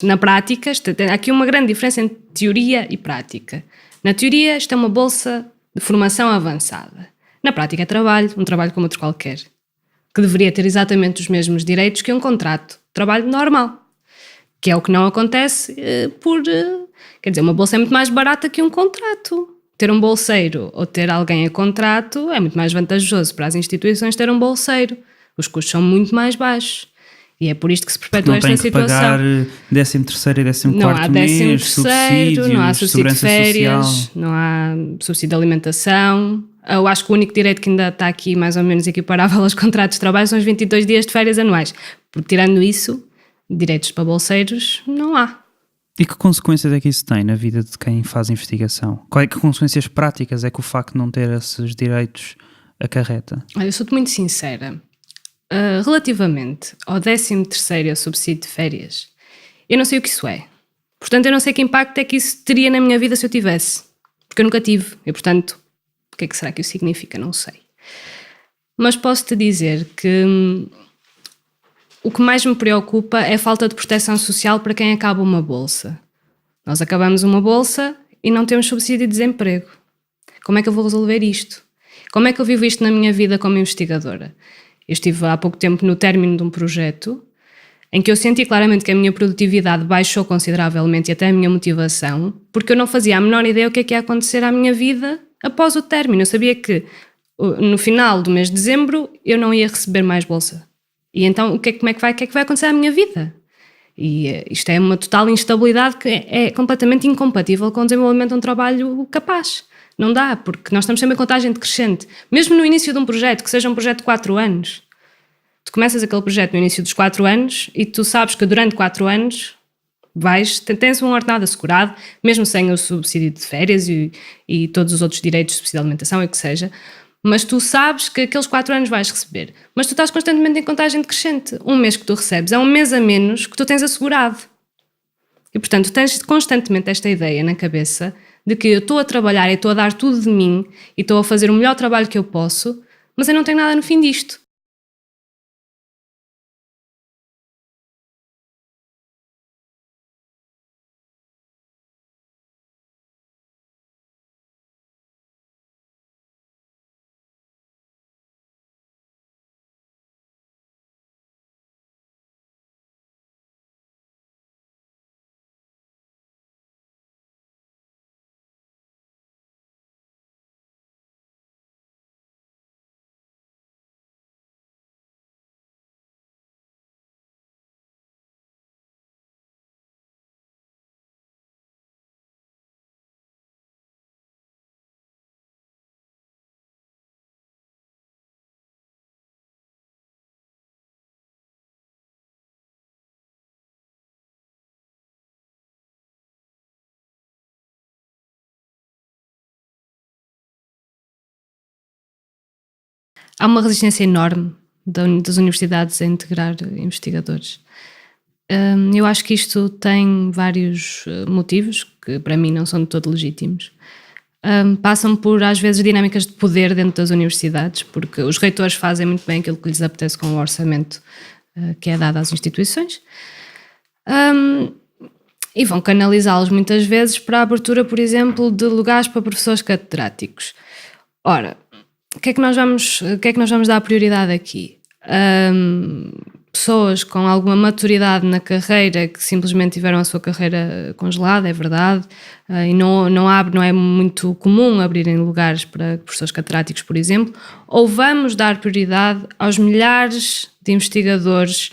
Na prática, há aqui uma grande diferença entre teoria e prática. Na teoria, isto é uma bolsa de formação avançada. Na prática é trabalho, um trabalho como outro qualquer, que deveria ter exatamente os mesmos direitos que um contrato de trabalho normal, que é o que não acontece quer dizer, uma bolsa é muito mais barata que um contrato. Ter um bolseiro ou ter alguém a contrato é muito mais vantajoso para as instituições ter um bolseiro. Os custos são muito mais baixos. E é por isto que se perpetua esta situação. Não tem que pagar 13º e 14º Não há mês, 13º, subsídios, não há subsídio de segurança férias, social. não há subsídio de alimentação. Eu acho que o único direito que ainda está aqui mais ou menos equiparável aos contratos de trabalho são os 22 dias de férias anuais. Porque tirando isso, direitos para bolseiros não há. E que consequências é que isso tem na vida de quem faz investigação? Que consequências práticas é que o facto de não ter esses direitos acarreta? Olha, eu sou-te muito sincera. Relativamente ao 13º subsídio de férias, eu não sei o que isso é. Portanto, eu não sei que impacto é que isso teria na minha vida se eu tivesse. Porque eu nunca tive. E, portanto, o que é que será que isso significa? Não sei. Mas posso-te dizer que o que mais me preocupa é a falta de proteção social para quem acaba uma bolsa. Nós acabamos uma bolsa e não temos subsídio de desemprego. Como é que eu vou resolver isto? Como é que eu vivo isto na minha vida como investigadora? Eu estive há pouco tempo no término de um projeto em que eu senti claramente que a minha produtividade baixou consideravelmente e até a minha motivação, porque eu não fazia a menor ideia o que é que ia acontecer à minha vida após o término. Eu sabia que no final do mês de dezembro eu não ia receber mais bolsa. E então o que é que vai acontecer à minha vida? E isto é uma total instabilidade que é completamente incompatível com o desenvolvimento de um trabalho capaz. Não dá, porque nós estamos sempre em contagem decrescente. Mesmo no início de um projeto, que seja um projeto de 4 anos. Tu começas aquele projeto no início dos 4 anos e tu sabes que durante 4 anos tens um ordenado assegurado, mesmo sem o subsídio de férias e todos os outros direitos, subsídio de alimentação e o que seja. Mas tu sabes que aqueles 4 anos vais receber. Mas tu estás constantemente em contagem decrescente. Um mês que tu recebes é um mês a menos que tu tens assegurado. E, portanto, tens constantemente esta ideia na cabeça de que eu estou a trabalhar e estou a dar tudo de mim e estou a fazer o melhor trabalho que eu posso, mas eu não tenho nada no fim disto. Há uma resistência enorme das universidades a integrar investigadores. Eu acho que isto tem vários motivos, que para mim não são de todo legítimos. Passam por, às vezes, dinâmicas de poder dentro das universidades, porque os reitores fazem muito bem aquilo que lhes apetece com o orçamento que é dado às instituições. E vão canalizá-los muitas vezes para a abertura, por exemplo, de lugares para professores catedráticos. Ora, o que é que nós vamos dar prioridade aqui? Pessoas com alguma maturidade na carreira que simplesmente tiveram a sua carreira congelada, é verdade, e não é muito comum abrirem lugares para professores catedráticos, por exemplo, ou vamos dar prioridade aos milhares de investigadores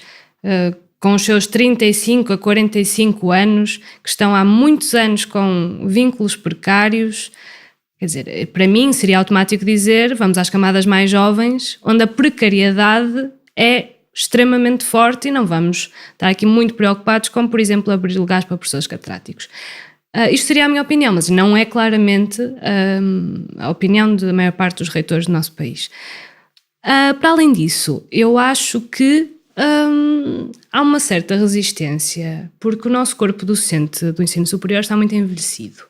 com os seus 35 a 45 anos, que estão há muitos anos com vínculos precários. Quer dizer, para mim seria automático dizer vamos às camadas mais jovens, onde a precariedade é extremamente forte e não vamos estar aqui muito preocupados com, por exemplo, abrir lugares para professores catedráticos. Isto seria a minha opinião, mas não é claramente a opinião da maior parte dos reitores do nosso país. Para além disso, eu acho que há uma certa resistência, porque o nosso corpo docente do ensino superior está muito envelhecido.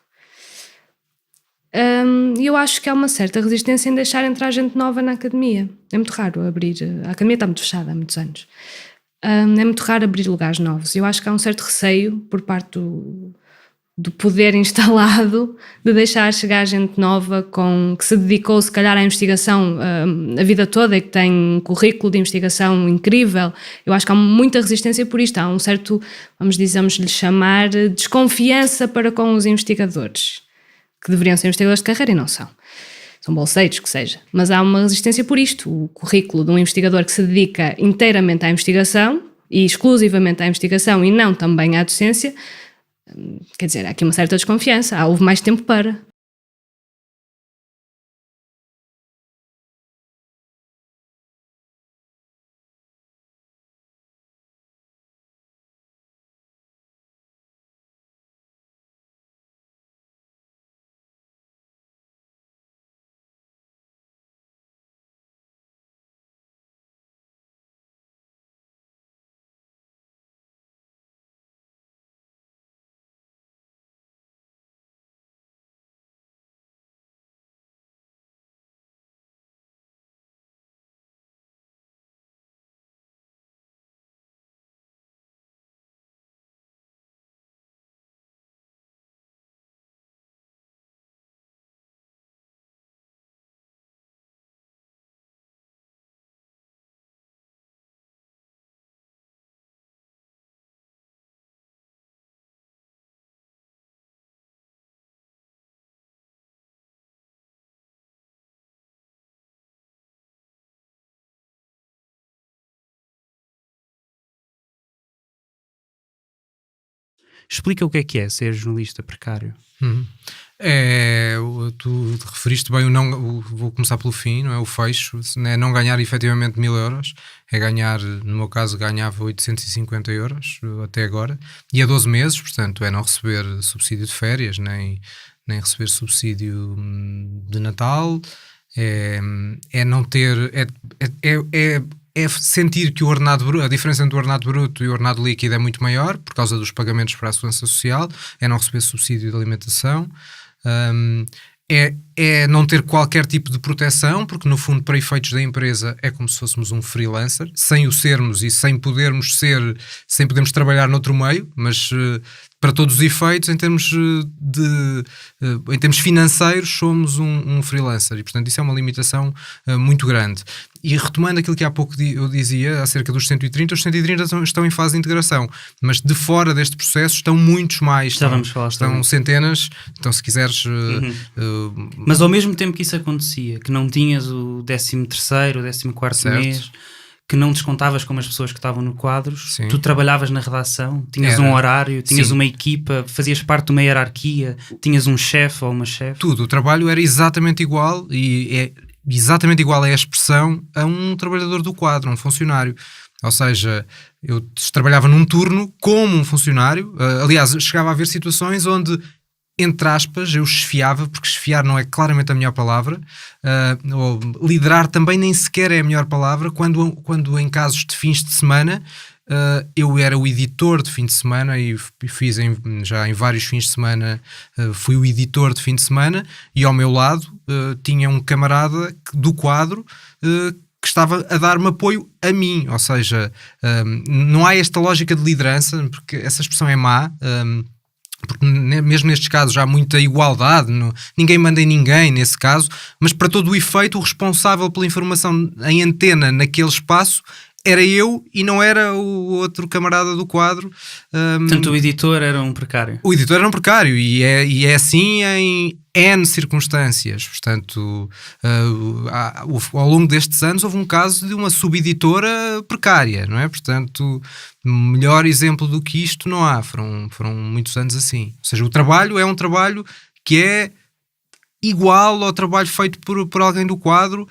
E eu acho que há uma certa resistência em deixar entrar gente nova na academia. É muito raro abrir. A academia está muito fechada há muitos anos. é muito raro abrir lugares novos. Eu acho que há um certo receio por parte do poder instalado de deixar chegar gente nova que se dedicou se calhar à investigação a vida toda e que tem um currículo de investigação incrível. Eu acho que há muita resistência por isto, há um certo, vamos-lhe chamar, desconfiança para com os investigadores, que deveriam ser investigadores de carreira e não são. São bolseiros, que seja. Mas há uma resistência por isto. O currículo de um investigador que se dedica inteiramente à investigação e exclusivamente à investigação e não também à docência, quer dizer, há aqui uma certa desconfiança. Houve mais tempo para. Explica o que é ser jornalista precário. Tu referiste bem vou começar pelo fim, não é? O fecho, é não ganhar efetivamente 1000 euros, é ganhar, no meu caso ganhava 850 euros até agora, e a 12 meses, portanto é não receber subsídio de férias, nem receber subsídio de Natal, é não ter, é sentir que o ordenado bruto, a diferença entre o ordenado bruto e o ordenado líquido é muito maior por causa dos pagamentos para a segurança social, é não receber subsídio de alimentação, é não ter qualquer tipo de proteção, porque no fundo para efeitos da empresa é como se fôssemos um freelancer, sem o sermos e sem podermos trabalhar noutro meio, mas para todos os efeitos, em termos em termos financeiros, somos um freelancer e portanto isso é uma limitação muito grande. E retomando aquilo que há pouco eu dizia acerca dos 130, os 130 estão em fase de integração, mas de fora deste processo estão muitos mais. Já vamos falar estão sobre centenas, então se quiseres... Mas ao mesmo tempo que isso acontecia, que não tinhas o 13º, o 14º mês, que não descontavas como as pessoas que estavam no quadros, tu trabalhavas na redação, tinhas um horário, tinhas uma equipa, fazias parte de uma hierarquia, tinhas um chefe ou uma chefe. Tudo, o trabalho era exatamente igual e é exatamente igual a expressão a um trabalhador do quadro, um funcionário. Ou seja, eu trabalhava num turno como um funcionário, aliás, chegava a haver situações onde, entre aspas, eu chefiava, porque chefiar não é claramente a melhor palavra, ou liderar também nem sequer é a melhor palavra, quando em casos de fins de semana, eu era o editor de fim de semana e fiz já em vários fins de semana, fui o editor de fim de semana e ao meu lado tinha um camarada do quadro que estava a dar-me apoio a mim, ou seja, não há esta lógica de liderança, porque essa expressão é má, porque mesmo nestes casos há muita igualdade, ninguém manda em ninguém nesse caso, mas para todo o efeito o responsável pela informação em antena naquele espaço era eu e não era o outro camarada do quadro. Portanto, o editor era um precário. O editor era um precário e é assim em N circunstâncias. Portanto, ao longo destes anos houve um caso de uma subeditora precária, não é? Portanto, melhor exemplo do que isto não há. Foram muitos anos assim. Ou seja, o trabalho é um trabalho que é igual ao trabalho feito por alguém do quadro,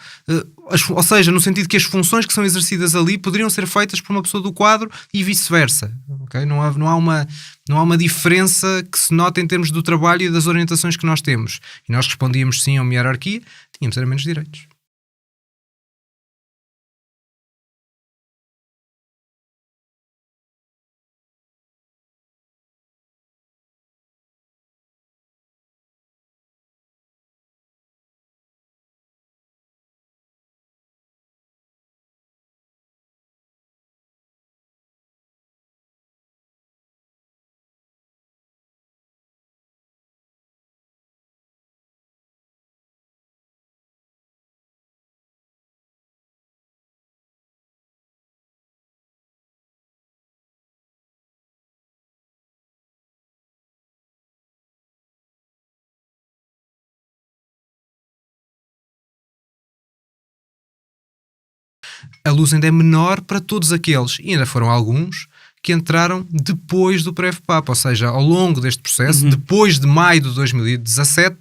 ou seja, no sentido que as funções que são exercidas ali poderiam ser feitas por uma pessoa do quadro e vice-versa, okay? Não há uma diferença que se nota em termos do trabalho e das orientações que nós temos. E nós respondíamos sim a uma hierarquia, tínhamos menos direitos. a luz ainda é menor para todos aqueles, e ainda foram alguns que entraram depois do PREVPAP, ou seja, ao longo deste processo, depois de maio de 2017,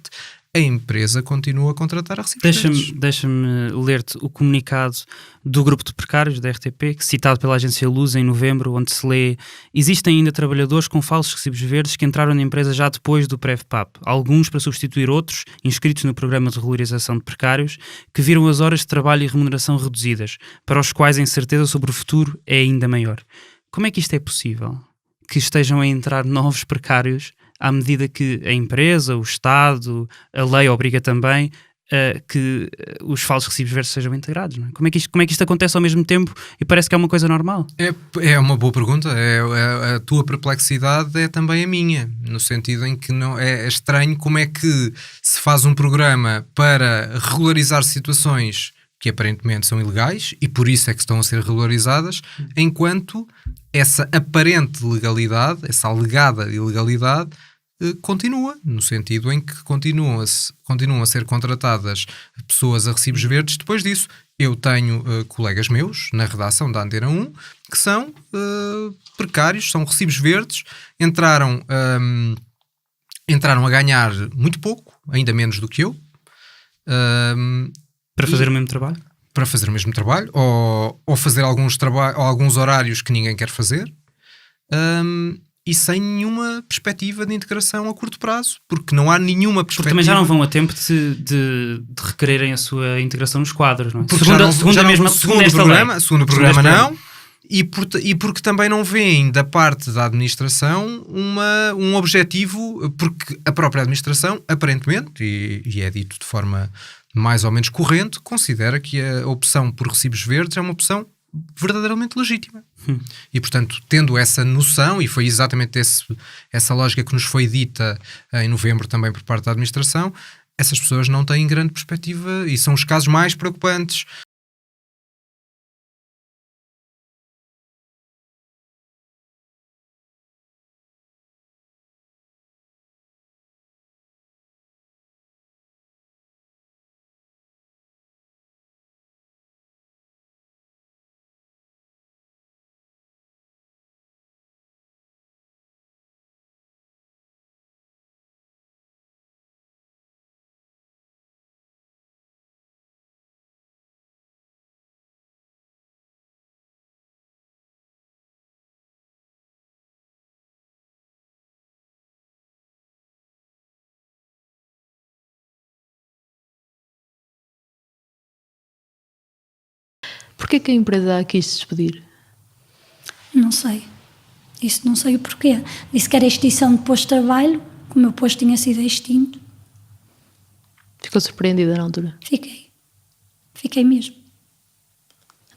a empresa continua a contratar a recibos verdes. Deixa-me ler-te o comunicado do grupo de precários da RTP, citado pela agência Luz em novembro, onde se lê: existem ainda trabalhadores com falsos recibos verdes que entraram na empresa já depois do PREVPAP, alguns para substituir outros inscritos no programa de regularização de precários, que viram as horas de trabalho e remuneração reduzidas, para os quais a incerteza sobre o futuro é ainda maior. Como é que isto é possível? Que estejam a entrar novos precários à medida que a empresa, o Estado, a lei obriga também que os falsos recibos verdes sejam integrados, não é? Como é que isto acontece ao mesmo tempo e parece que é uma coisa normal? É uma boa pergunta. A tua perplexidade é também a minha, no sentido em que não é estranho como é que se faz um programa para regularizar situações que aparentemente são ilegais e por isso é que estão a ser regularizadas, enquanto essa aparente legalidade, essa alegada ilegalidade, continua, no sentido em que continuam a ser contratadas pessoas a recibos verdes depois disso. Eu tenho colegas meus na redação da Antena 1 que são precários, são recibos verdes, entraram a ganhar muito pouco, ainda menos do que eu. Para fazer o mesmo trabalho? Para fazer o mesmo trabalho, ou fazer alguns horários que ninguém quer fazer, e sem nenhuma perspectiva de integração a curto prazo, porque não há nenhuma perspectiva. Porque também já não vão a tempo de requererem a sua integração nos quadros, não é? Segundo o programa não, e porque também não veem da parte da administração um objetivo, porque a própria administração, aparentemente, e é dito de forma mais ou menos corrente, considera que a opção por recibos verdes é uma opção verdadeiramente legítima. E, portanto, tendo essa noção, e foi exatamente essa lógica que nos foi dita em novembro também por parte da administração, essas pessoas não têm grande perspectiva e são os casos mais preocupantes. Porquê que a empresa quis despedir? Não sei. Isso não sei o porquê. Disse que era extinção de posto de trabalho, que o meu posto tinha sido extinto. Ficou surpreendida na altura? Fiquei mesmo.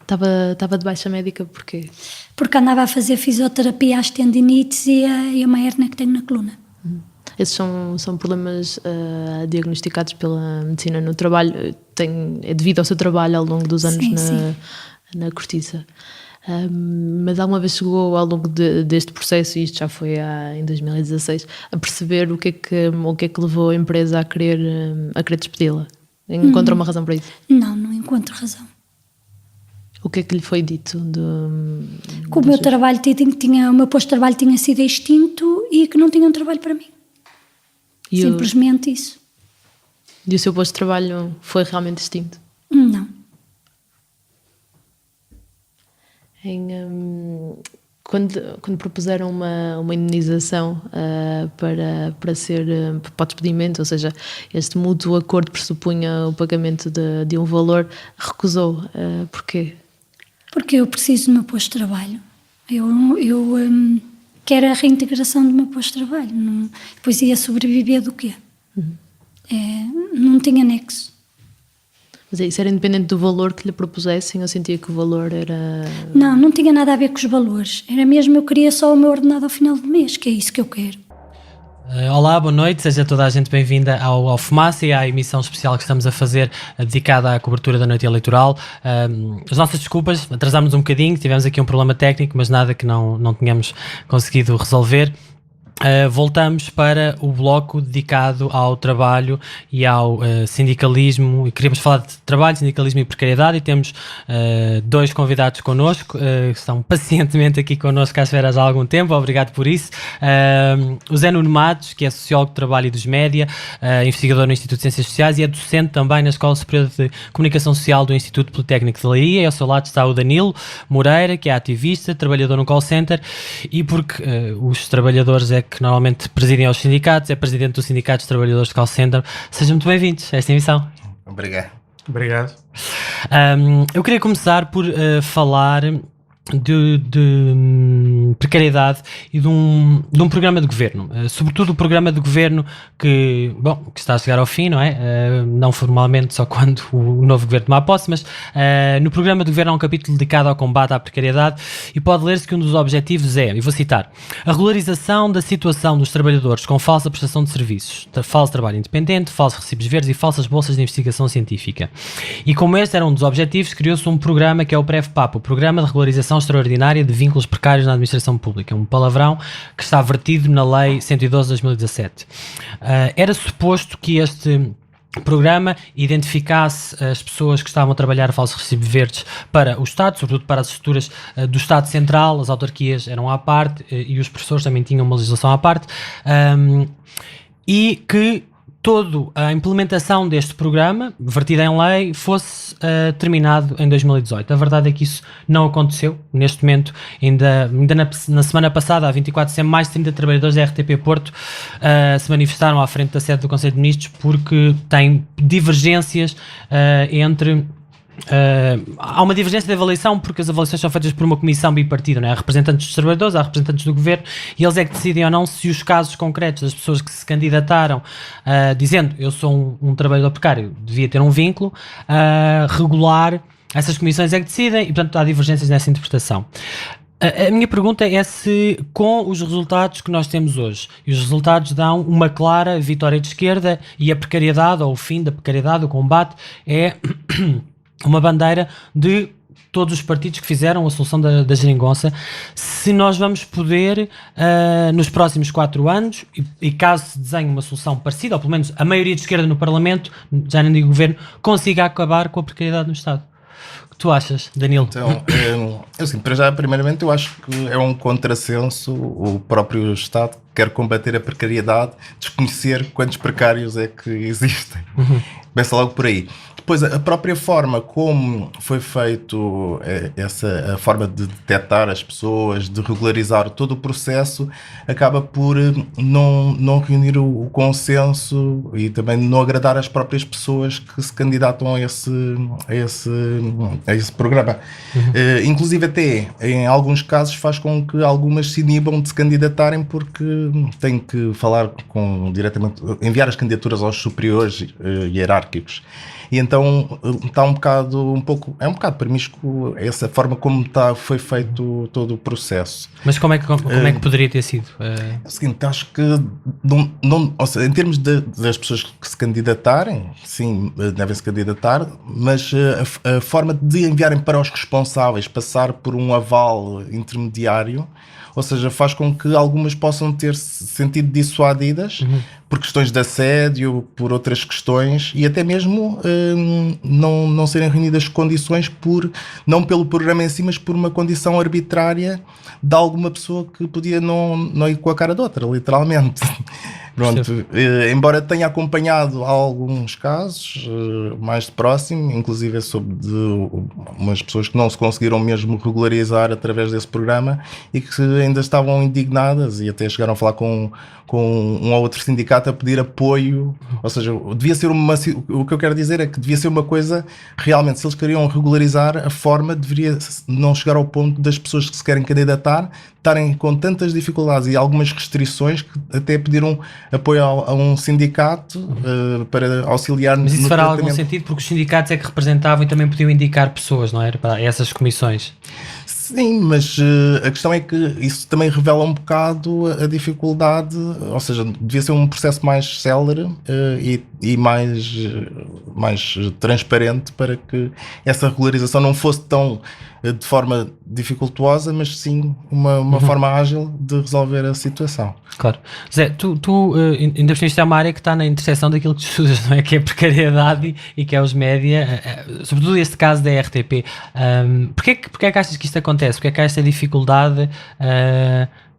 Estava de baixa médica porquê? Porque andava a fazer fisioterapia às tendinites e a uma hérnia que tenho na coluna. Esses são problemas diagnosticados pela medicina no trabalho. É devido ao seu trabalho ao longo dos anos na cortiça. Mas alguma vez chegou ao longo deste processo, e isto já foi em 2016, a perceber o que é que levou a empresa a querer despedi-la? Encontra uma razão para isso? Não encontro razão. O que é que lhe foi dito? Que o meu trabalho o meu posto de trabalho tinha sido extinto e que não tinha um trabalho para mim. Simplesmente isso. E o seu posto de trabalho foi realmente extinto? Não. Quando propuseram uma indenização para o despedimento, ou seja, este mútuo acordo pressupunha o pagamento de um valor, recusou. Porquê? Porque eu preciso do meu posto de trabalho. Eu quero a reintegração do meu posto de trabalho. Depois ia sobreviver do quê? Não tinha nexo. Mas isso era independente do valor que lhe propusessem? Eu sentia que o valor era... Não tinha nada a ver com os valores. Era mesmo, eu queria só o meu ordenado ao final do mês, que é isso que eu quero. Olá, boa noite, seja toda a gente bem-vinda ao Fumaça e à emissão especial que estamos a fazer, dedicada à cobertura da noite eleitoral. As nossas desculpas, atrasámos um bocadinho, tivemos aqui um problema técnico, mas nada que não tínhamos conseguido resolver. voltamos para o bloco dedicado ao trabalho e ao sindicalismo, e queríamos falar de trabalho, sindicalismo e precariedade, e temos dois convidados connosco, que estão pacientemente aqui connosco à espera há algum tempo, obrigado por isso. O Zé Nuno Matos, que é sociólogo de trabalho e dos média, investigador no Instituto de Ciências Sociais e é docente também na Escola Superior de Comunicação Social do Instituto Politécnico de Leiria, e ao seu lado está o Danilo Moreira, que é ativista, trabalhador no call center, e porque os trabalhadores que normalmente presidem aos sindicatos, é presidente do Sindicato dos Trabalhadores de Call Center. Sejam muito bem-vindos a esta emissão. Obrigado. Eu queria começar por falar de precariedade e de um programa de governo, sobretudo o programa de governo que está a chegar ao fim, não é? Não formalmente, só quando o novo governo tomar posse, mas no programa de governo há um capítulo dedicado ao combate à precariedade e pode ler-se que um dos objetivos é, e vou citar, a regularização da situação dos trabalhadores com falsa prestação de serviços, falso trabalho independente, falsos recibos verdes e falsas bolsas de investigação científica. E como este era um dos objetivos, criou-se um programa que é o PREV-PAP, o Programa de Regularização Extraordinária de Vínculos Precários na Administração Pública, um palavrão que está vertido na Lei 112 de 2017. Era suposto que este programa identificasse as pessoas que estavam a trabalhar a falsos recibos verdes para o Estado, sobretudo para as estruturas do Estado Central, as autarquias eram à parte e os professores também tinham uma legislação à parte, e que toda a implementação deste programa, vertida em lei, fosse terminado em 2018. A verdade é que isso não aconteceu. Neste momento, ainda na semana passada, há 24 de setembro, mais de 30 trabalhadores da RTP Porto se manifestaram à frente da sede do Conselho de Ministros porque têm divergências entre... há uma divergência de avaliação porque as avaliações são feitas por uma comissão bipartida, não é? Há representantes dos trabalhadores, há representantes do governo e eles é que decidem ou não se os casos concretos das pessoas que se candidataram dizendo eu sou um trabalhador precário, devia ter um vínculo regular, essas comissões é que decidem e portanto há divergências nessa interpretação. A minha pergunta é se, com os resultados que nós temos hoje, e os resultados dão uma clara vitória de esquerda e a precariedade, ou o fim da precariedade, o combate, é uma bandeira de todos os partidos que fizeram a solução da geringonça, se nós vamos poder, nos próximos 4 anos, e caso se desenhe uma solução parecida, ou pelo menos a maioria de esquerda no Parlamento, já não digo governo, consiga acabar com a precariedade no Estado. O que tu achas, Danilo? Então, assim, para já, primeiramente, eu acho que é um contrassenso o próprio Estado quer combater a precariedade, desconhecer quantos precários é que existem. Começa logo por aí. Depois, a própria forma como foi feito a forma de detectar as pessoas, de regularizar todo o processo, acaba por não reunir o consenso e também não agradar as próprias pessoas que se candidatam a esse programa. Inclusive até, em alguns casos, faz com que algumas se inibam de se candidatarem porque têm que falar diretamente, enviar as candidaturas aos superiores hierárquicos. E então está um bocado promíscuo essa forma como foi feito todo o processo. Mas como é que poderia ter sido? É o seguinte, acho que ou seja, em termos das pessoas que se candidatarem, sim, devem se candidatar, mas a forma de enviarem para os responsáveis passar por um aval intermediário, ou seja, faz com que algumas possam ter sentido dissuadidas por questões de assédio, por outras questões e até mesmo não serem reunidas condições não pelo programa em si, mas por uma condição arbitrária de alguma pessoa que podia não ir com a cara de outra, literalmente. Pronto, embora tenha acompanhado alguns casos mais de próximo, inclusive sobre umas pessoas que não se conseguiram mesmo regularizar através desse programa e que ainda estavam indignadas e até chegaram a falar com um ou outro sindicato a pedir apoio, ou seja, devia ser o que eu quero dizer é que devia ser uma coisa, realmente, se eles queriam regularizar, a forma deveria não chegar ao ponto das pessoas que se querem candidatar estarem com tantas dificuldades e algumas restrições que até pediram apoio a um sindicato para auxiliar no tratamento. Mas isso fará algum sentido porque os sindicatos é que representavam e também podiam indicar pessoas, não era? Para essas comissões. Sim, mas a questão é que isso também revela um bocado a dificuldade, ou seja, devia ser um processo mais célere e mais transparente para que essa regularização não fosse tão de forma dificultuosa, mas sim uma forma ágil de resolver a situação. Claro. Zé, tu ainda isto é uma área que está na interseção daquilo que tu estudas, não é? Que é a precariedade e que é os média, sobretudo este caso da RTP. Porquê é que achas que isto acontece? Porquê é que há esta dificuldade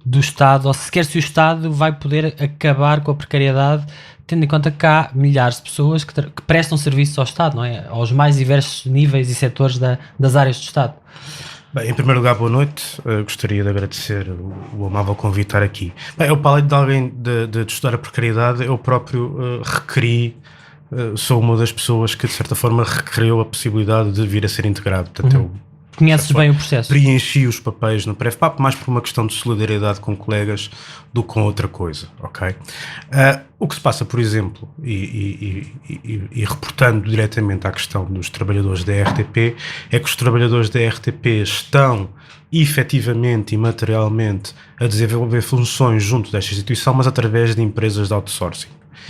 do Estado, ou sequer se o Estado vai poder acabar com a precariedade, tendo em conta que há milhares de pessoas que prestam serviços ao Estado, não é? Aos mais diversos níveis e setores das áreas do Estado. Bem, em primeiro lugar, boa noite. Gostaria de agradecer o amável convite estar aqui. Bem, eu, para além de alguém de estudar a precariedade, eu próprio requeri, sou uma das pessoas que de certa forma requeriu a possibilidade de vir a ser integrado. Portanto, eu conheces bem o processo? Preenchi os papéis no PrefPap mais por uma questão de solidariedade com colegas do que com outra coisa, ok? O que se passa, por exemplo, e reportando diretamente à questão dos trabalhadores da RTP, é que os trabalhadores da RTP estão efetivamente e materialmente a desenvolver funções junto desta instituição, mas através de empresas de outsourcing.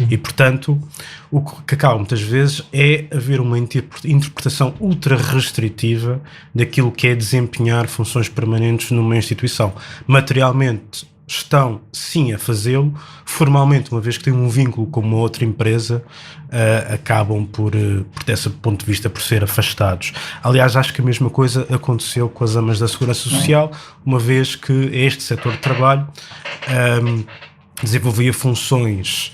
E, portanto, o que acaba muitas vezes é haver uma interpretação ultra restritiva daquilo que é desempenhar funções permanentes numa instituição. Materialmente estão sim a fazê-lo, formalmente, uma vez que têm um vínculo com uma outra empresa, acabam por desse ponto de vista, por ser afastados. Aliás, acho que a mesma coisa aconteceu com as amas da Segurança Social, uma vez que este setor de trabalho desenvolvia funções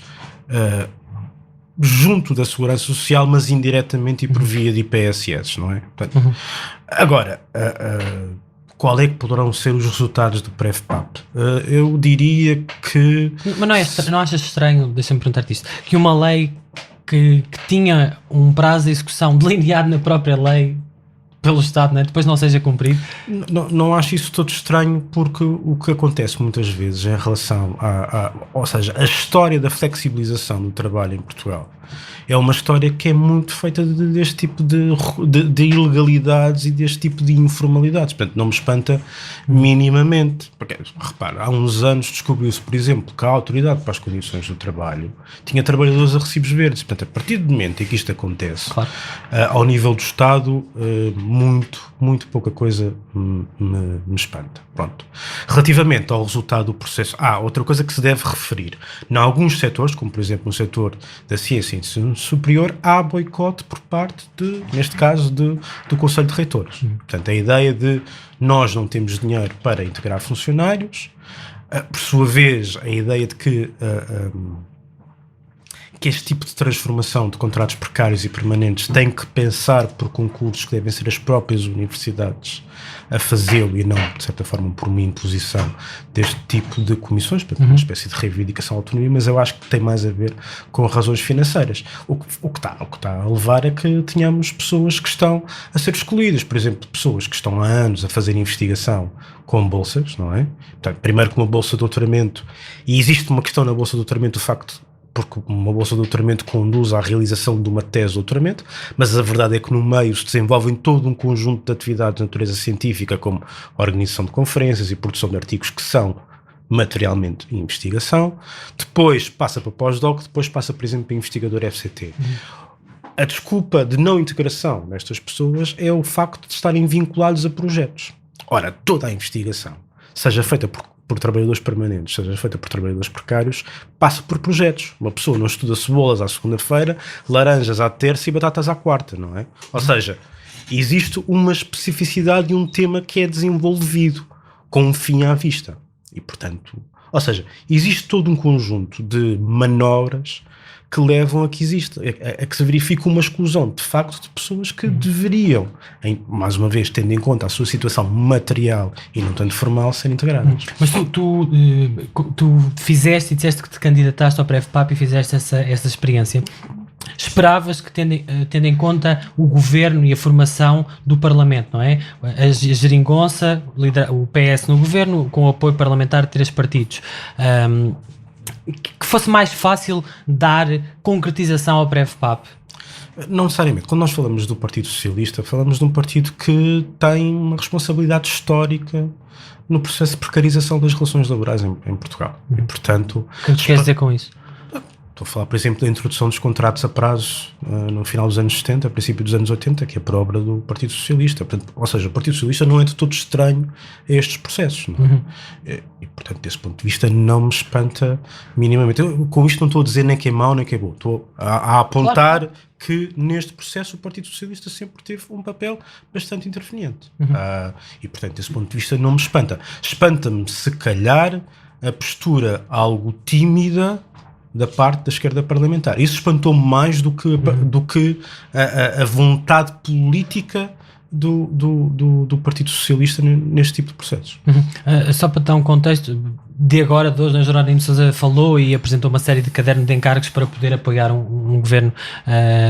junto da Segurança Social, mas indiretamente e por via de IPSS, não é? Portanto, agora, qual é que poderão ser os resultados do PrefPap? Eu diria que... Mas não achas estranho, deixa-me perguntar-te isto, que uma lei que tinha um prazo de execução delineado na própria lei pelo Estado, né, depois não seja cumprido? Não acho isso todo estranho, porque o que acontece muitas vezes em relação ou seja, a história da flexibilização do trabalho em Portugal é uma história que é muito feita deste tipo de ilegalidades e deste tipo de informalidades. Portanto, não me espanta minimamente. Porque, repara, há uns anos descobriu-se, por exemplo, que a Autoridade para as Condições do Trabalho tinha trabalhadores a recibos verdes. Portanto, a partir do momento em que isto acontece, claro, ao nível do Estado, muito pouca coisa me espanta. Pronto. Relativamente ao resultado do processo, outra coisa que se deve referir. Em alguns setores, como por exemplo no setor da ciência e ensino superior, há boicote por parte neste caso, do Conselho de Reitores. Portanto, a ideia de nós não temos dinheiro para integrar funcionários, por sua vez, a ideia de que este tipo de transformação de contratos precários e permanentes tem que pensar por concursos que devem ser as próprias universidades a fazê-lo e não, de certa forma, por uma imposição deste tipo de comissões, para uma espécie de reivindicação de autonomia, mas eu acho que tem mais a ver com razões financeiras. O que está a levar é que tenhamos pessoas que estão a ser escolhidas, por exemplo, pessoas que estão há anos a fazer investigação com bolsas, não é? Portanto, primeiro com uma bolsa de doutoramento, e existe uma questão na bolsa de doutoramento, o facto porque uma bolsa de doutoramento conduz à realização de uma tese de doutoramento, mas a verdade é que no meio se desenvolvem todo um conjunto de atividades de natureza científica, como a organização de conferências e produção de artigos que são materialmente investigação, depois passa para pós-doc, depois passa, por exemplo, para investigador FCT. A desculpa de não integração destas pessoas é o facto de estarem vinculados a projetos. Ora, toda a investigação, seja feita por trabalhadores permanentes, seja feita por trabalhadores precários, passa por projetos. Uma pessoa não estuda cebolas à segunda-feira, laranjas à terça e batatas à quarta, não é? Ou seja, existe uma especificidade e um tema que é desenvolvido com um fim à vista. E, portanto, ou seja, existe todo um conjunto de manobras que levam a que exista, a que se verifique uma exclusão, de facto, de pessoas que deveriam, mais uma vez, tendo em conta a sua situação material e não tanto formal, serem integradas. Mas tu fizeste e disseste que te candidataste ao PrefPap e fizeste essa experiência. Esperavas que, tendo em conta o governo e a formação do Parlamento, não é? A geringonça, o PS no governo, com o apoio parlamentar de 3 partidos. que fosse mais fácil dar concretização ao PrevPAP? Não necessariamente. Quando nós falamos do Partido Socialista, falamos de um partido que tem uma responsabilidade histórica no processo de precarização das relações laborais em Portugal. E, portanto... O que queres dizer com isso? Estou a falar, por exemplo, da introdução dos contratos a prazo no final dos anos 70, a princípio dos anos 80, que é por obra do Partido Socialista. Portanto, ou seja, o Partido Socialista não é de todo estranho a estes processos. Não é? E, portanto, desse ponto de vista, não me espanta minimamente. Eu, com isto não estou a dizer nem que é mau nem que é bom. Estou a apontar que neste processo o Partido Socialista sempre teve um papel bastante interveniente. E, portanto, desse ponto de vista, não me espanta. Espanta-me, se calhar, a postura algo tímida da parte da esquerda parlamentar. Isso espantou-me mais do que a vontade política do Partido Socialista neste tipo de processos. Só para dar um contexto, de agora, de hoje, a Jerónimo de Sousa falou e apresentou uma série de cadernos de encargos para poder apoiar um governo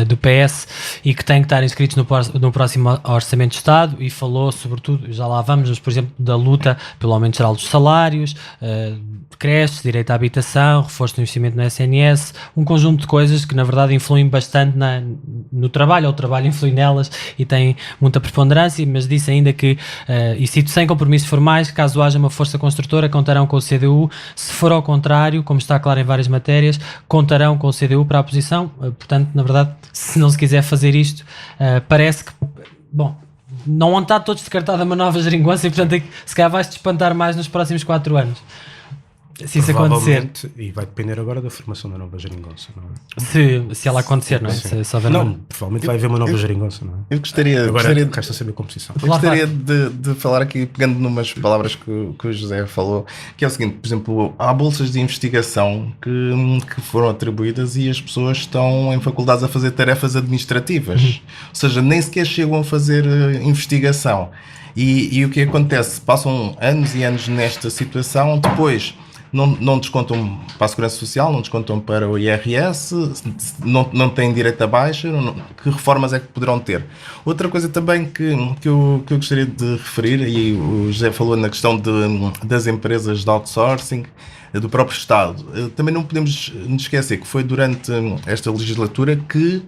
do PS e que tem que estar inscritos no próximo Orçamento de Estado, e falou sobretudo, já lá vamos, mas, por exemplo, da luta pelo aumento geral dos salários, creches, direito à habitação, reforço do investimento no SNS, um conjunto de coisas que na verdade influem bastante no trabalho, ou o trabalho influi nelas e tem muita preponderância, mas disse ainda que, e cito, sem compromissos formais, caso haja uma força construtora, contarão com o CDU, se for ao contrário, como está claro em várias matérias, contarão com o CDU para a oposição. Portanto, na verdade, se não se quiser fazer isto, parece que, bom, não está todo descartada uma nova geringonça e, portanto, se calhar vai-se espantar mais nos próximos 4 anos. Se isso acontecer. E vai depender agora da formação da nova geringonça, não é? Se ela acontecer, não é? Se houver provavelmente vai haver uma nova geringonça, não é? Eu gostaria resta saber a composição. Eu gostaria de falar aqui, pegando numas palavras que o José falou, que é o seguinte: por exemplo, há bolsas de investigação que foram atribuídas e as pessoas estão em faculdades a fazer tarefas administrativas, ou seja, nem sequer chegam a fazer investigação. E o que acontece? Passam anos e anos nesta situação, depois não descontam para a Segurança Social, não descontam para o IRS, não têm direito a baixa. Que reformas é que poderão ter? Outra coisa também que eu gostaria de referir, e o José falou na questão das empresas de outsourcing, do próprio Estado. Também não podemos nos esquecer que foi durante esta legislatura que,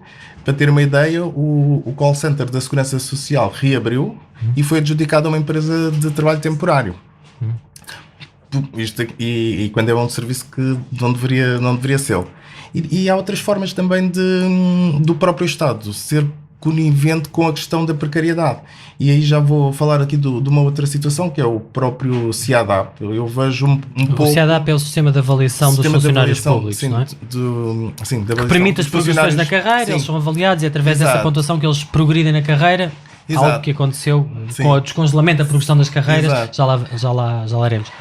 para ter uma ideia, o call center da Segurança Social reabriu e foi adjudicado a uma empresa de trabalho temporário. E quando é um serviço que não deveria ser. E há outras formas também do próprio Estado ser conivente com a questão da precariedade. E aí já vou falar aqui de uma outra situação, que é o próprio CIADAP. Eu vejo um pouco... O CIADAP é o sistema de avaliação dos funcionários públicos, sim, não é? Que permite as progressões na carreira, sim. Eles são avaliados e através dessa pontuação que eles progridem na carreira. Exato. Algo que aconteceu com o descongelamento da progressão das carreiras. Já lá iremos.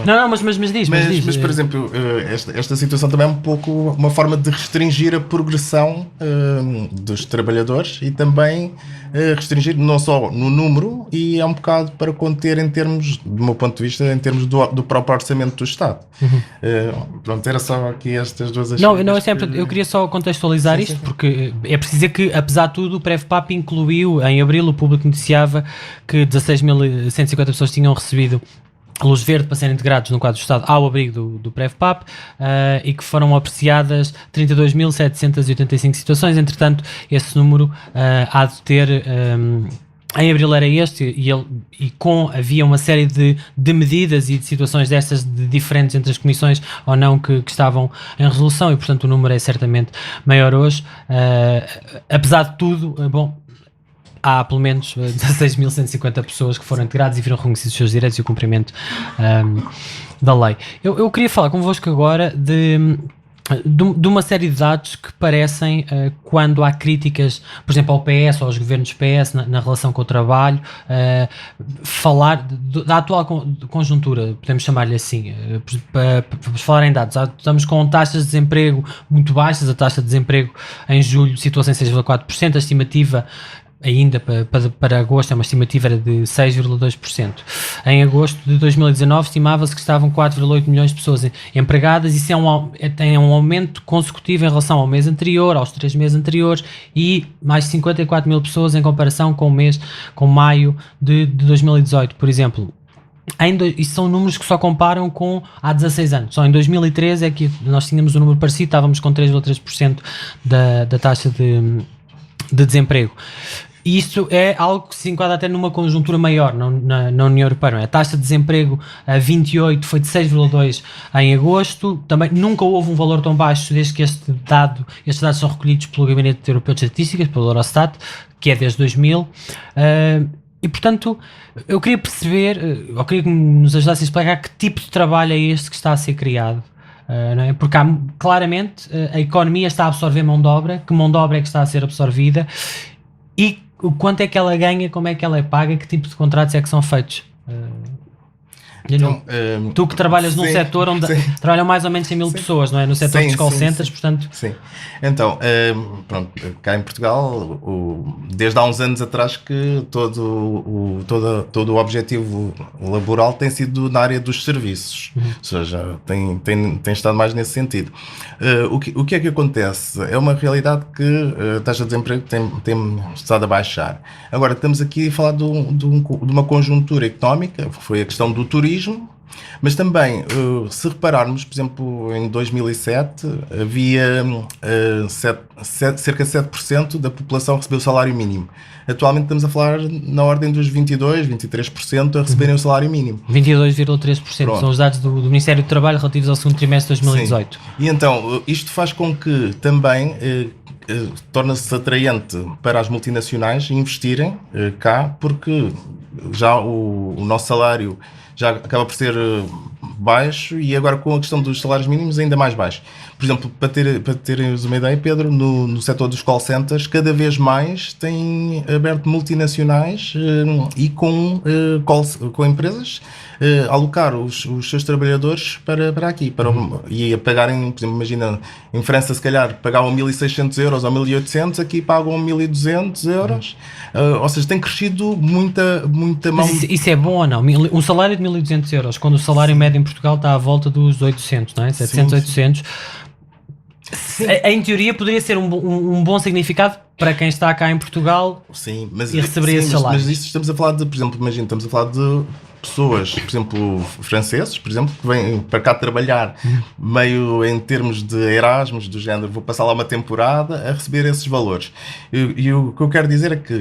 Não, mas diz. Mas, por exemplo, esta situação também é um pouco uma forma de restringir a progressão dos trabalhadores e também restringir não só no número, e é um bocado para conter em termos, do meu ponto de vista, em termos do próprio orçamento do Estado. Pronto, era só aqui estas duas aspectos. Eu queria só contextualizar isto, porque é preciso dizer que, apesar de tudo, o PrevPAP incluiu, em abril, o público noticiava que 16.150 pessoas tinham recebido luz verde para serem integrados no quadro do Estado ao abrigo do PrevPAP, e que foram apreciadas 32.785 situações. Entretanto, esse número há de ter... em abril era este, havia uma série de medidas e de situações destas diferentes entre as comissões ou não que estavam em resolução, e portanto o número é certamente maior hoje. Apesar de tudo, há pelo menos 16.150 pessoas que foram integradas e viram reconhecidos os seus direitos e o cumprimento da lei. Eu queria falar convosco agora de uma série de dados que parecem, quando há críticas, por exemplo, ao PS ou aos governos PS na relação com o trabalho, falar da atual conjuntura, podemos chamar-lhe assim, para falar em dados. Estamos com taxas de desemprego muito baixas. A taxa de desemprego em julho situou-se em 6,4%, a estimativa ainda para agosto, uma estimativa era de 6,2%. Em agosto de 2019 estimava-se que estavam 4,8 milhões de pessoas empregadas. Isso tem um aumento consecutivo em relação ao mês anterior, aos 3 meses anteriores, e mais 54 mil pessoas em comparação com maio de 2018. Por exemplo, Isso são números que só comparam com há 16 anos. Só em 2013 é que nós tínhamos um número parecido, estávamos com 3,3% da taxa de desemprego. E isto é algo que se enquadra até numa conjuntura maior na União Europeia. Não é? A taxa de desemprego a 28 foi de 6,2 em agosto. Também nunca houve um valor tão baixo desde que estes dados são recolhidos pelo Gabinete Europeu de Estatísticas, pelo Eurostat, que é desde 2000. E, portanto, eu queria perceber, eu queria que nos ajudasse a explicar que tipo de trabalho é este que está a ser criado. Não é? Porque claramente a economia está a absorver mão de obra, que mão de obra é que está a ser absorvida e quanto é que ela ganha, como é que ela é paga, que tipo de contratos é que são feitos. Então, tu que trabalhas num setor onde trabalham mais ou menos 100 mil pessoas, não é? No setor dos call centers, portanto... Sim. Então, pronto, cá em Portugal, desde há uns anos atrás que todo o objetivo laboral tem sido na área dos serviços, ou seja, tem estado mais nesse sentido. O que é que acontece? É uma realidade que a taxa de desemprego tem estado a baixar. Agora, estamos aqui a falar de uma conjuntura económica, foi a questão do turismo, mas também, se repararmos, por exemplo, em 2007 havia cerca de 7% da população recebeu o salário mínimo. Atualmente estamos a falar na ordem dos 22%, 23% a receberem o salário mínimo. 22,3% são os dados do Ministério do Trabalho relativos ao segundo trimestre de 2018. Sim. E então, isto faz com que também torna-se atraente para as multinacionais investirem cá, porque já o nosso salário já acaba por ser baixo e agora com a questão dos salários mínimos ainda mais baixo. Por exemplo, para terem uma ideia, Pedro, no setor dos call centers, cada vez mais têm aberto multinacionais e com empresas a alocar os seus trabalhadores para aqui. E a pagarem, por exemplo, imagina, em França se calhar pagavam 1.600 euros ou 1.800, aqui pagam 1.200 euros. Ou seja, tem crescido muita mão... Mas isso é bom ou não? Um salário de 1.200 euros, quando o salário médio em Portugal está à volta dos 800, não é? 700, 800. Em teoria poderia ser um bom significado para quem está cá em Portugal. Sim, mas, e receber esse salário. Mas isso estamos a falar de, por exemplo, imagina, estamos a falar de pessoas, por exemplo, franceses, por exemplo, que vêm para cá trabalhar meio em termos de Erasmus, do género, vou passar lá uma temporada a receber esses valores. E o que eu quero dizer é que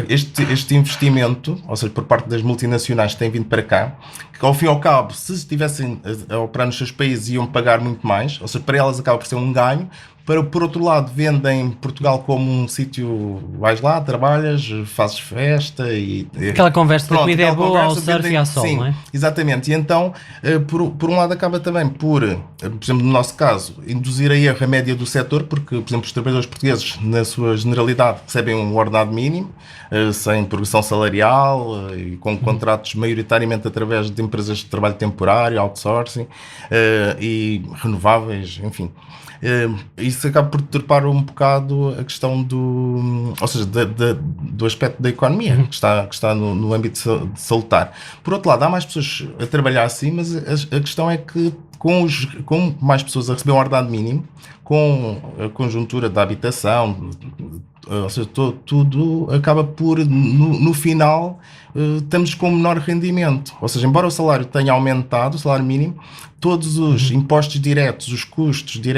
este investimento, ou seja, por parte das multinacionais que têm vindo para cá, que ao fim e ao cabo, se estivessem a operar nos seus países, iam pagar muito mais, ou seja, para elas acaba por ser um ganho. Por outro lado, vendem Portugal como um sítio, vais lá, trabalhas, fazes festa e... Aquela conversa da comida é boa, ao surf e ao sol, sim, não é? Exatamente. E então, por um lado, acaba também por exemplo, no nosso caso, induzir a erro a média do setor, porque, por exemplo, os trabalhadores portugueses, na sua generalidade, recebem um ordenado mínimo, sem progressão salarial e com contratos maioritariamente através de empresas de trabalho temporário, outsourcing e renováveis, enfim. Isso acaba por deturpar um bocado a questão do aspecto da economia que está no âmbito de salutar. Por outro lado, há mais pessoas a trabalhar assim, mas a questão é que com mais pessoas a receber um ordenado mínimo, com a conjuntura da habitação, ou seja, tudo acaba por, no final, estamos com menor rendimento. Ou seja, embora o salário tenha aumentado, o salário mínimo, todos os impostos diretos, os custos de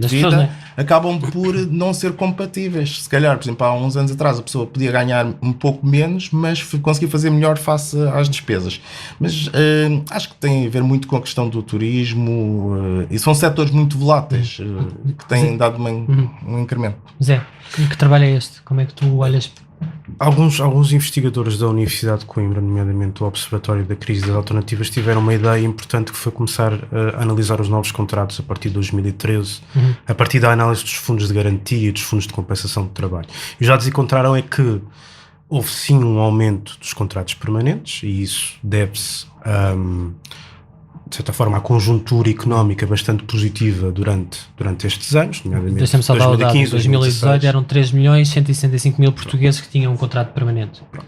vida acabam por não ser compatíveis. Se calhar, por exemplo, há uns anos atrás a pessoa podia ganhar um pouco menos, mas conseguia fazer melhor face às despesas. Mas acho que tem a ver muito com a questão do turismo e são setores muito voláteis que têm dado um incremento. Zé, que trabalho é este? Como é que tu olhas? Alguns investigadores da Universidade de Coimbra, nomeadamente o Observatório da Crise das Alternativas, tiveram uma ideia importante que foi começar a analisar os novos contratos a partir de 2013, a partir da análise dos fundos de garantia e dos fundos de compensação de trabalho. E já desencontraram é que houve sim um aumento dos contratos permanentes e isso deve-se de certa forma, a conjuntura económica bastante positiva durante estes anos, nomeadamente deixa-me só dar o dado, em 2018 2016. Eram 3.165.000 portugueses que tinham um contrato permanente. Pronto.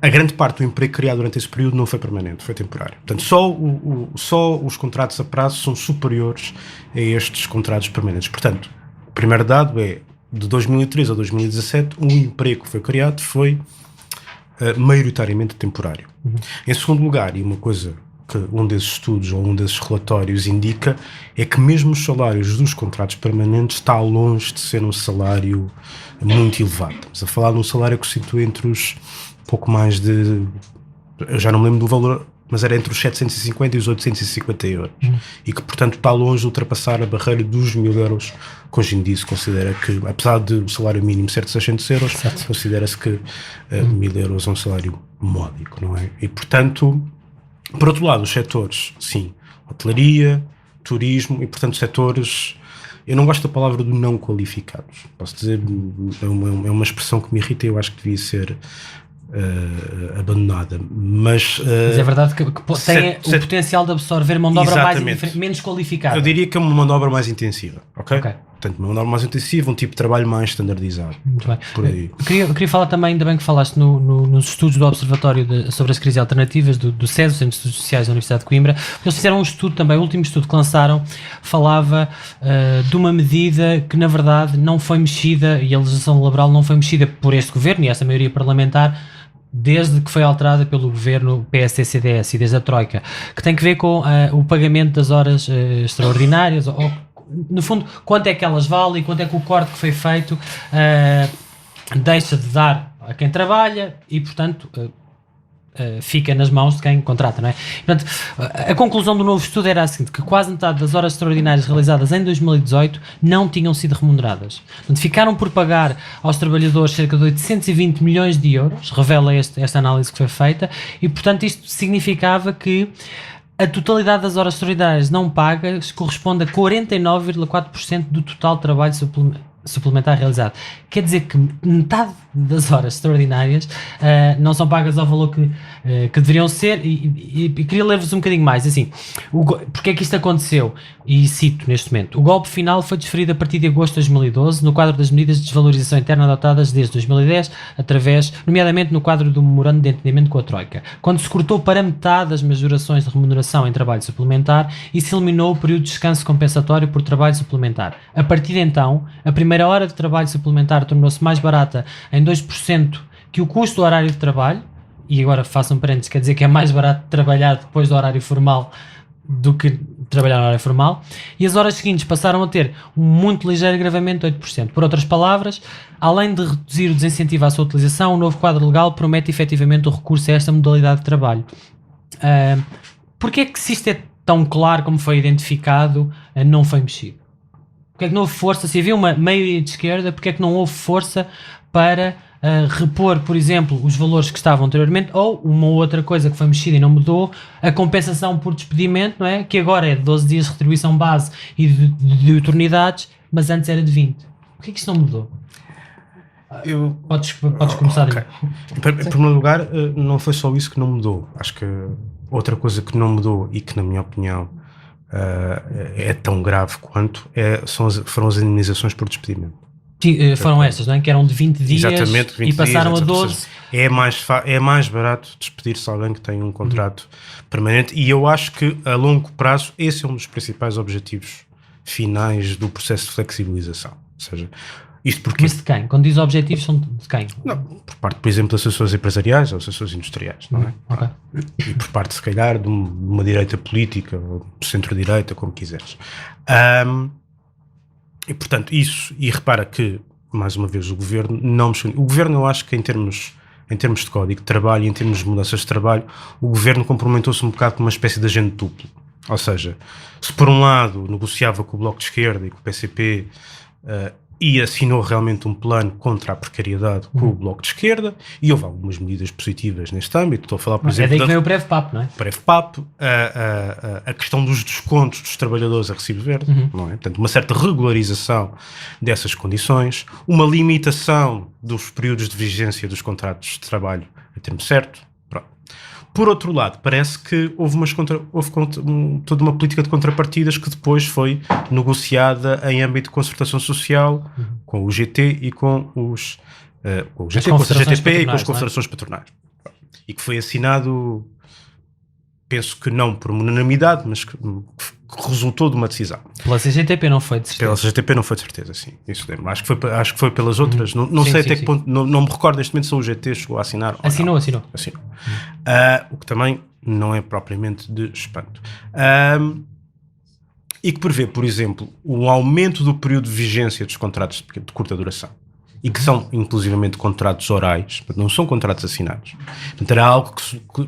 A grande parte do emprego criado durante esse período não foi permanente, foi temporário. Portanto, só os contratos a prazo são superiores a estes contratos permanentes. Portanto, o primeiro dado é, de 2013 a 2017, o emprego que foi criado foi maioritariamente temporário. Em segundo lugar, e uma coisa que um desses estudos ou um desses relatórios indica, é que mesmo os salários dos contratos permanentes está longe de ser um salário muito elevado. Estamos a falar de um salário que se situa entre os pouco mais de... Eu já não me lembro do valor, mas era entre os 750 e os 850 euros. E que, portanto, está longe de ultrapassar a barreira dos 1.000 euros, que hoje em dia se considera que, apesar de o salário mínimo ser de 600 euros, considera-se que 1.000 euros é um salário módico, não é? E, portanto, por outro lado, os setores, sim, hotelaria, turismo, e, portanto, setores... Eu não gosto da palavra do não qualificados. Posso dizer, é uma expressão que me irrita e eu acho que devia ser... abandonada, mas é verdade que tem o potencial de absorver mão de obra menos qualificada. Eu diria que é uma mão de obra mais intensiva, ok? Portanto, uma mão de obra mais intensiva, um tipo de trabalho mais standardizado. Muito bem. Por aí. Queria falar também, ainda bem que falaste nos estudos do Observatório sobre as crises alternativas do CES, o Centro de Estudos Sociais da Universidade de Coimbra. Eles fizeram um estudo também, o último estudo que lançaram falava de uma medida que na verdade não foi mexida, e a legislação laboral não foi mexida por este governo e essa maioria parlamentar desde que foi alterada pelo governo PSD-CDS e desde a Troika, que tem que ver com o pagamento das horas extraordinárias, ou, no fundo, quanto é que elas valem, quanto é que o corte que foi feito deixa de dar a quem trabalha e, portanto, fica nas mãos de quem contrata, não é? Portanto, a conclusão do novo estudo era a seguinte, que quase metade das horas extraordinárias realizadas em 2018 não tinham sido remuneradas. Portanto, ficaram por pagar aos trabalhadores cerca de 820 milhões de euros, revela esta análise que foi feita, e, portanto, isto significava que a totalidade das horas extraordinárias não pagas corresponde a 49,4% do total de trabalho suplementar realizado. Quer dizer que metade das horas extraordinárias não são pagas ao valor que deveriam ser e queria ler-vos um bocadinho mais, assim, porque é que isto aconteceu? E cito neste momento, o golpe final foi desferido a partir de agosto de 2012 no quadro das medidas de desvalorização interna adotadas desde 2010, nomeadamente no quadro do memorando de entendimento com a Troika, quando se cortou para metade as majorações de remuneração em trabalho suplementar e se eliminou o período de descanso compensatório por trabalho suplementar. A partir de então, a primeira hora de trabalho suplementar tornou-se mais barata em 2% que o custo do horário de trabalho, e agora façam parênteses, quer dizer que é mais barato trabalhar depois do horário formal do que trabalhar no horário formal, e as horas seguintes passaram a ter um muito ligeiro agravamento de 8%. Por outras palavras, além de reduzir o desincentivo à sua utilização, o novo quadro legal promete efetivamente o recurso a esta modalidade de trabalho. Porquê é que, se isto é tão claro como foi identificado, não foi mexido? Porque é que não houve força? Se havia uma maioria de esquerda, porque é que não houve força para repor, por exemplo, os valores que estavam anteriormente, ou uma outra coisa que foi mexida e não mudou, a compensação por despedimento, não é? Que agora é de 12 dias de retribuição base e de oportunidades, mas antes era de 20. Por que é que isto não mudou? Podes começar aí. Em primeiro lugar, não foi só isso que não mudou. Acho que outra coisa que não mudou e que, na minha opinião, é tão grave quanto foram as indemnizações por despedimento. Sim, foram essas, não é? Que eram de 20 dias. Exatamente, 20 e passaram dias, a 12. É mais barato despedir-se alguém que tem um contrato permanente, e eu acho que a longo prazo esse é um dos principais objetivos finais do processo de flexibilização. Ou seja, isto porque... Mas de quem? Quando diz objetivos, são de quem? Não, por parte, por exemplo, das associações empresariais ou associações industriais, não é? Okay. E por parte, se calhar, de uma direita política, ou centro-direita, como quiseres. E, portanto, isso, e repara que, mais uma vez, o Governo não mexeu. O Governo, eu acho que em termos de código de trabalho, em termos de mudanças de trabalho, o Governo comprometeu-se um bocado com uma espécie de agente duplo. Ou seja, se por um lado negociava com o Bloco de Esquerda e com o PCP e assinou realmente um plano contra a precariedade com o Bloco de Esquerda, e houve algumas medidas positivas neste âmbito. Estou a falar, por exemplo... É daí que vem o PREV-PAP, não é? PREV-PAP, a questão dos descontos dos trabalhadores a recibo verde, não é? Portanto, uma certa regularização dessas condições, uma limitação dos períodos de vigência dos contratos de trabalho a termo certo. Pronto. Por outro lado, parece que houve toda uma política de contrapartidas que depois foi negociada em âmbito de concertação social com o GT e com o GTP e com as confederações patronais. E que foi assinado, penso que não por unanimidade, mas que que resultou de uma decisão. Pela CGTP não foi de certeza. Pela CGTP não foi de certeza, sim. Isso lembro. Acho que foi pelas outras. Não sei até que ponto, não me recordo neste momento se o UGT chegou a assinar. Assinou. O que também não é propriamente de espanto. E que prevê, por exemplo, o aumento do período de vigência dos contratos de curta duração. E que são, inclusivamente, contratos orais, não são contratos assinados. Portanto, era algo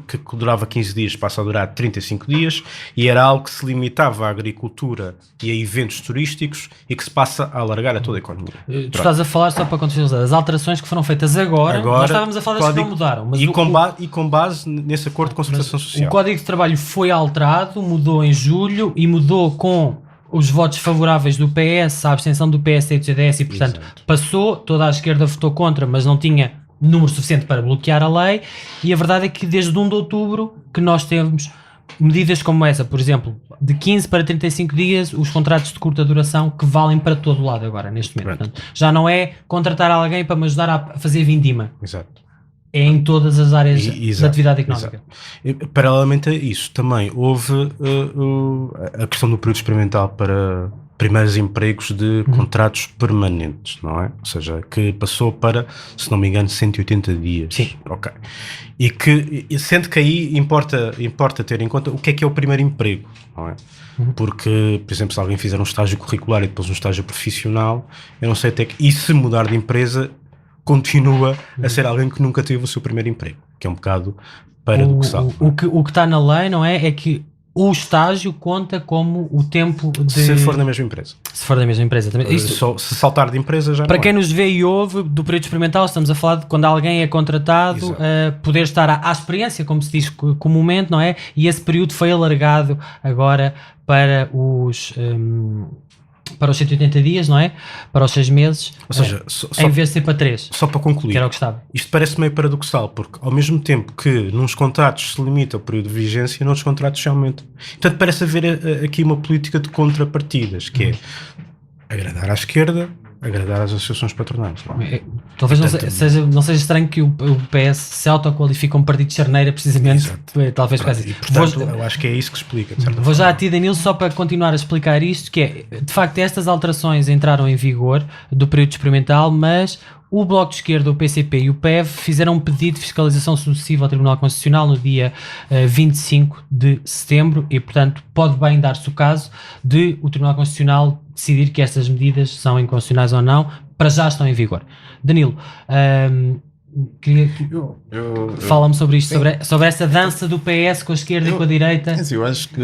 que durava 15 dias, passa a durar 35 dias, e era algo que se limitava à agricultura e a eventos turísticos e que se passa a alargar a toda a economia. Tu estás a falar, só para contextualizar, das alterações que foram feitas agora nós estávamos a falar das que não mudaram. Mas com base nesse acordo de concertação social. O Código de Trabalho foi alterado, mudou em julho e mudou com os votos favoráveis do PS, a abstenção do PSD e do CDS e, portanto, passou, toda a esquerda votou contra, mas não tinha número suficiente para bloquear a lei, e a verdade é que desde 1 de outubro que nós temos medidas como essa, por exemplo, de 15 para 35 dias, os contratos de curta duração que valem para todo o lado agora, neste momento. Portanto, já não é contratar alguém para me ajudar a fazer vindima. Exato. É em todas as áreas da atividade económica. Paralelamente a isso, também houve a questão do período experimental para primeiros empregos de contratos permanentes, não é? Ou seja, que passou para, se não me engano, 180 dias. Sim. Ok. E sendo que aí importa ter em conta o que é o primeiro emprego, não é? Porque, por exemplo, se alguém fizer um estágio curricular e depois um estágio profissional, eu não sei até que... E se mudar de empresa, continua a ser alguém que nunca teve o seu primeiro emprego, que é um bocado paradoxal. O que está na lei, não é? É que o estágio conta como o tempo de... Se for na mesma empresa. Se for da mesma empresa. Também. Isto, se saltar de empresa já para não quem é. nos vê e ouve, do período experimental, estamos a falar de quando alguém é contratado, poder estar à experiência, como se diz comumente, não é? E esse período foi alargado agora para os 180 dias, não é? Para os 6 meses, ou seja, em vez de ser para 3. Só para concluir, que era o que estava. Isto parece meio paradoxal, porque ao mesmo tempo que nos contratos se limita o período de vigência, noutros contratos se aumenta. Portanto, parece haver aqui uma política de contrapartidas, que é agradar à esquerda, agradar às associações patronais. Não é? Talvez não seja estranho que o PS se autoqualifique como partido de charneira, precisamente. Talvez quase. E, portanto, eu acho que é isso que explica. Vou já a ti, Danilo, só para continuar a explicar isto, que é, de facto, estas alterações entraram em vigor do período experimental, mas o Bloco de Esquerda, o PCP e o PEV fizeram um pedido de fiscalização sucessiva ao Tribunal Constitucional no dia 25 de setembro e, portanto, pode bem dar-se o caso de o Tribunal Constitucional decidir que estas medidas são inconstitucionais ou não, para já estão em vigor. Danilo, queria que fala-me sobre isto, sobre essa dança do PS com a esquerda e com a direita. Eu acho que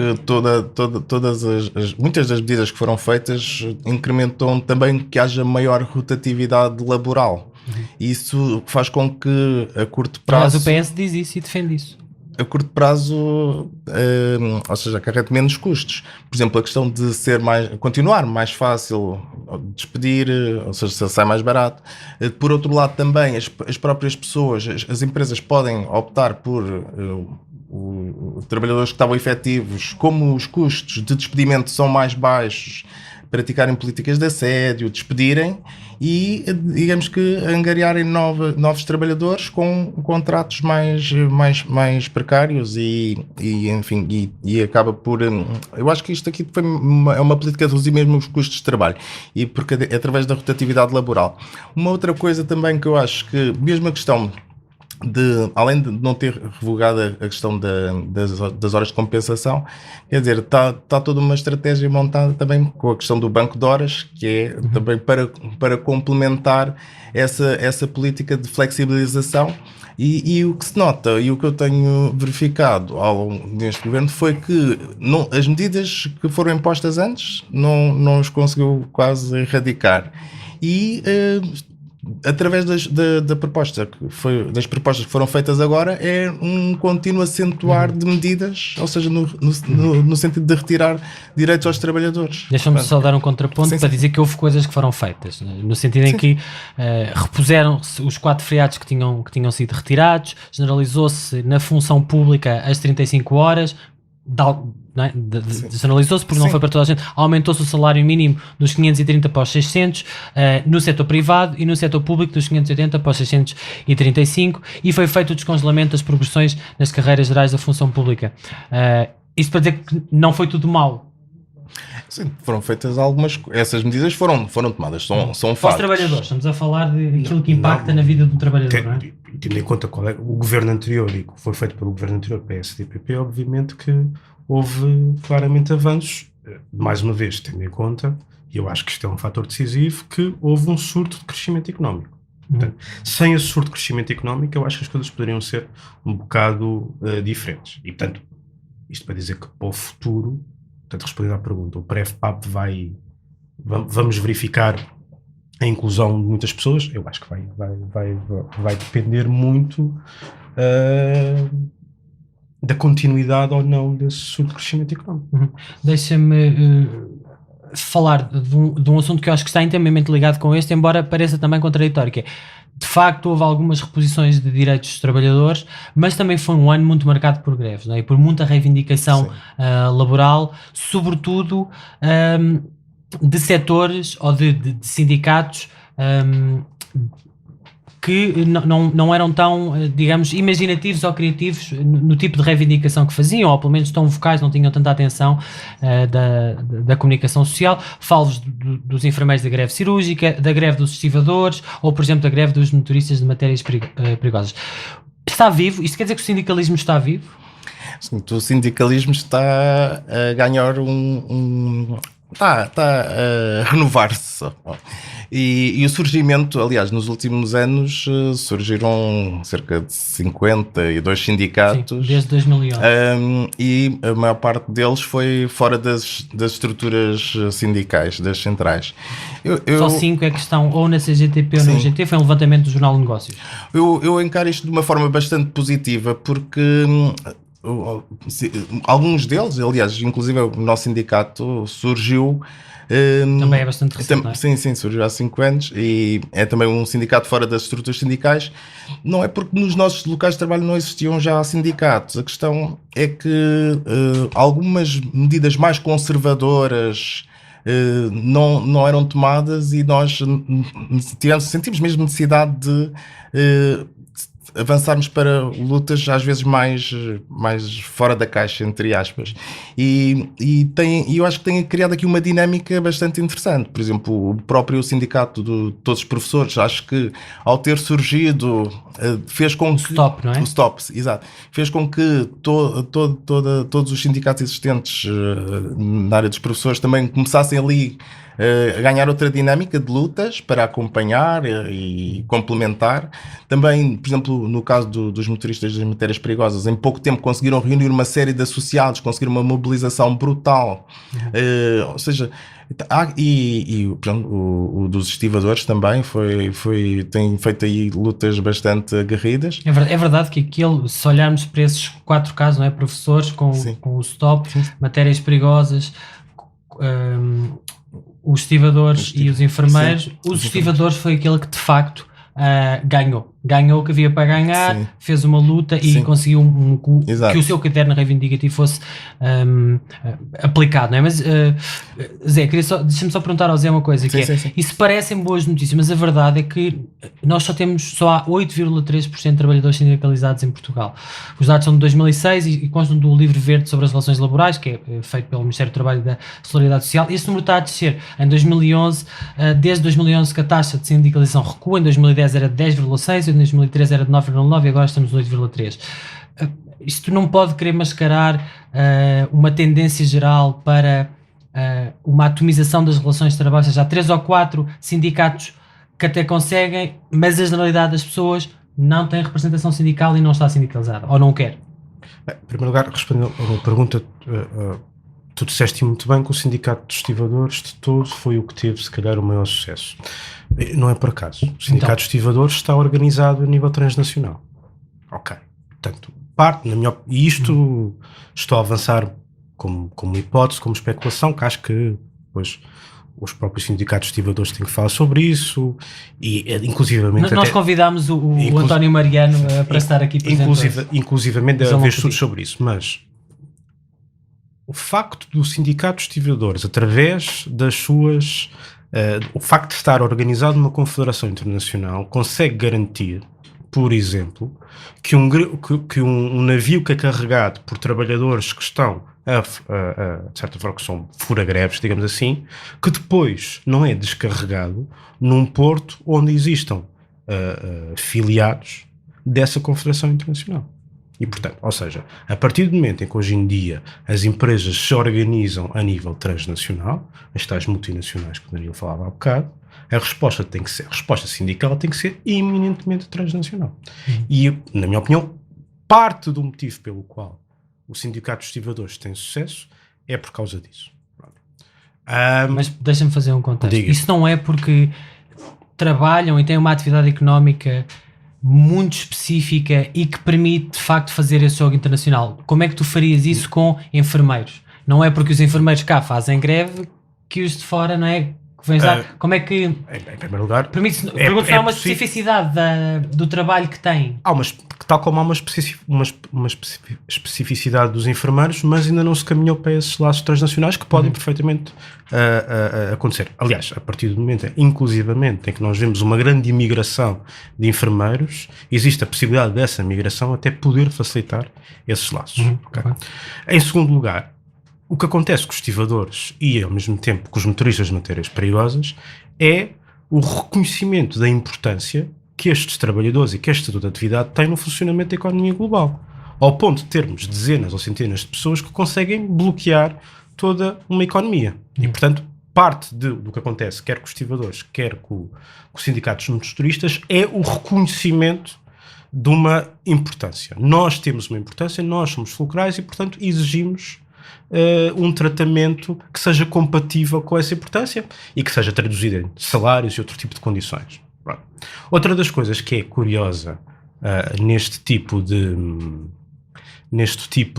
muitas das medidas que foram feitas incrementam também que haja maior rotatividade laboral. Isso faz com que a curto prazo... Mas o PS diz isso e defende isso. A curto prazo, ou seja, acarrete menos custos. Por exemplo, a questão de continuar mais fácil despedir, ou seja, sai mais barato. Por outro lado, também as próprias pessoas, as empresas podem optar por os trabalhadores que estavam efetivos, como os custos de despedimento são mais baixos, praticarem políticas de assédio, despedirem e, digamos que, angariarem novos trabalhadores com contratos mais precários e acaba por... Eu acho que isto aqui é uma política de reduzir mesmo os custos de trabalho e porque através da rotatividade laboral. Uma outra coisa também que eu acho que, mesmo a questão além de não ter revogado a questão das horas de compensação, quer dizer, está toda uma estratégia montada também com a questão do banco de horas, que é também para complementar essa política de flexibilização. E o que se nota, e o que eu tenho verificado ao longo deste governo, foi que as medidas que foram impostas antes não os conseguiu quase erradicar. E através das propostas que foram feitas agora, é um contínuo acentuar de medidas, ou seja, no sentido de retirar direitos aos trabalhadores. Deixa-me só dar um contraponto para dizer que houve coisas que foram feitas, no sentido em que repuseram-se os 4 feriados que tinham sido retirados, generalizou-se na função pública as 35 horas, generalizou-se porque não foi para toda a gente, aumentou-se o salário mínimo dos 530 para os 600 no setor privado e no setor público dos 580 para os 635 e foi feito o descongelamento das progressões nas carreiras gerais da função pública. Isto para dizer que não foi tudo mau. Sim, foram feitas essas medidas foram tomadas, são Para os factos. trabalhadores, estamos a falar de aquilo que impacta na vida do trabalhador, não é? Tendo em conta qual é o governo anterior e que foi feito pelo governo anterior, PSD-PP, obviamente que houve claramente avanços, mais uma vez, tendo em conta, e eu acho que isto é um fator decisivo, que houve um surto de crescimento económico. Portanto, sem esse surto de crescimento económico, eu acho que as coisas poderiam ser um bocado diferentes. E, portanto, isto para dizer que para o futuro, portanto, respondendo à pergunta, o PREV-PAP vamos verificar a inclusão de muitas pessoas. Eu acho que vai depender muito da continuidade ou não desse surto de crescimento económico. Deixa-me falar de um assunto que eu acho que está intimamente ligado com este, embora pareça também contraditório, que é, de facto, houve algumas reposições de direitos dos trabalhadores, mas também foi um ano muito marcado por greves, não é? E por muita reivindicação laboral, sobretudo de setores ou de sindicatos que não eram tão, digamos, imaginativos ou criativos no tipo de reivindicação que faziam, ou pelo menos tão vocais, não tinham tanta atenção da comunicação social. Falo-vos dos enfermeiros da greve cirúrgica, da greve dos estivadores, ou, por exemplo, da greve dos motoristas de matérias perigosas. Está vivo? Isto quer dizer que o sindicalismo está vivo? Sim, o sindicalismo está a ganhar está a renovar-se. E o surgimento, aliás, nos últimos anos surgiram cerca de 52 sindicatos. Sim, desde 2011. E a maior parte deles foi fora das estruturas sindicais, das centrais. Só 5 é que estão ou na CGTP ou na UGT, foi um levantamento do Jornal de Negócios. Eu encaro isto de uma forma bastante positiva, porque alguns deles, aliás, inclusive o nosso sindicato surgiu também é bastante recente, não é? Sim, surgiu há 5 anos e é também um sindicato fora das estruturas sindicais. Não é porque nos nossos locais de trabalho não existiam já sindicatos. A questão é que algumas medidas mais conservadoras não eram tomadas e nós sentimos mesmo necessidade de avançarmos para lutas às vezes mais fora da caixa, entre aspas, e eu acho que tem criado aqui uma dinâmica bastante interessante. Por exemplo, o próprio sindicato de todos os professores, acho que ao ter surgido fez com que... Stop, não é? O Stop, exato. Fez com que todos os sindicatos existentes na área dos professores também começassem ali a ganhar outra dinâmica de lutas para acompanhar e complementar. Também, por exemplo, no caso dos motoristas das matérias perigosas, em pouco tempo conseguiram reunir uma série de associados, conseguiram uma mobilização brutal. Ou seja, o dos estivadores também tem feito aí lutas bastante aguerridos. É verdade que se olharmos para esses 4 casos, não é? Professores com o Stop, matérias perigosas, os estivadores e os enfermeiros. Os estivadores foi aquele que de facto ganhou o que havia para ganhar, fez uma luta e conseguiu que o seu caderno reivindicativo fosse aplicado, não é? Mas Zé, deixa-me só perguntar ao Zé uma coisa, isso parecem boas notícias, mas a verdade é que nós só há 8,3% de trabalhadores sindicalizados em Portugal. Os dados são de 2006 e constam do livro verde sobre as relações laborais, que é feito pelo Ministério do Trabalho e da Solidariedade Social. Este número está a descer em 2011, desde 2011 que a taxa de sindicalização recua, em 2010 era de 10,6%, em 2013 era de 9,9% e agora estamos no 8,3%. Isto não pode querer mascarar uma tendência geral para uma atomização das relações de trabalho, ou seja, há 3 ou 4 sindicatos que até conseguem, mas a generalidade das pessoas não tem representação sindical e não está sindicalizada, ou não quer? Em primeiro lugar, respondendo a uma pergunta, tu disseste muito bem que o sindicato dos estivadores de todos foi o que teve, se calhar, o maior sucesso. Não é por acaso. O sindicato dos estivadores está organizado a nível transnacional. Ok. Portanto, e isto estou a avançar como hipótese, como especulação, que acho que depois os próprios sindicatos de estivadores têm que falar sobre isso e inclusivamente... Nós convidámos o António Mariano para estar aqui presente. Inclusivamente deve haver estudos sobre isso, mas o facto do sindicato de estivadores, através das suas... o facto de estar organizado numa confederação internacional, consegue garantir por exemplo, que um navio que é carregado por trabalhadores que estão de certa forma, que são fura-greves, digamos assim, que depois não é descarregado num porto onde existam filiados dessa Confederação Internacional. E, portanto, ou seja, a partir do momento em que hoje em dia as empresas se organizam a nível transnacional, as tais multinacionais que o Danilo falava há bocado, a resposta sindical tem que ser eminentemente transnacional. E, na minha opinião, parte do motivo pelo qual o Sindicato dos Estivadores tem sucesso é por causa disso. Mas deixa-me fazer um contexto. Diga. Isso não é porque trabalham e têm uma atividade económica muito específica e que permite, de facto, fazer esse jogo internacional. Como é que tu farias isso com enfermeiros? Não é porque os enfermeiros cá fazem greve que os de fora, não é? Como é que... Em primeiro lugar... Pergunto se há uma especificidade do trabalho que têm. Tal como há uma especificidade dos enfermeiros, mas ainda não se caminhou para esses laços transnacionais que podem perfeitamente acontecer. Aliás, a partir do momento, inclusivamente, em que nós vemos uma grande imigração de enfermeiros, existe a possibilidade dessa migração até poder facilitar esses laços. Okay? Em segundo lugar, o que acontece com os estivadores e, ao mesmo tempo, com os motoristas de matérias perigosas é o reconhecimento da importância que estes trabalhadores e que esta toda atividade têm no funcionamento da economia global, ao ponto de termos dezenas ou centenas de pessoas que conseguem bloquear toda uma economia. E, portanto, parte do que acontece, quer com os estivadores, quer com os sindicatos dos motoristas, é o reconhecimento de uma importância. Nós temos uma importância, nós somos fulcrais e, portanto, exigimos um tratamento que seja compatível com essa importância e que seja traduzido em salários e outro tipo de condições. Pronto. Outra das coisas que é curiosa neste tipo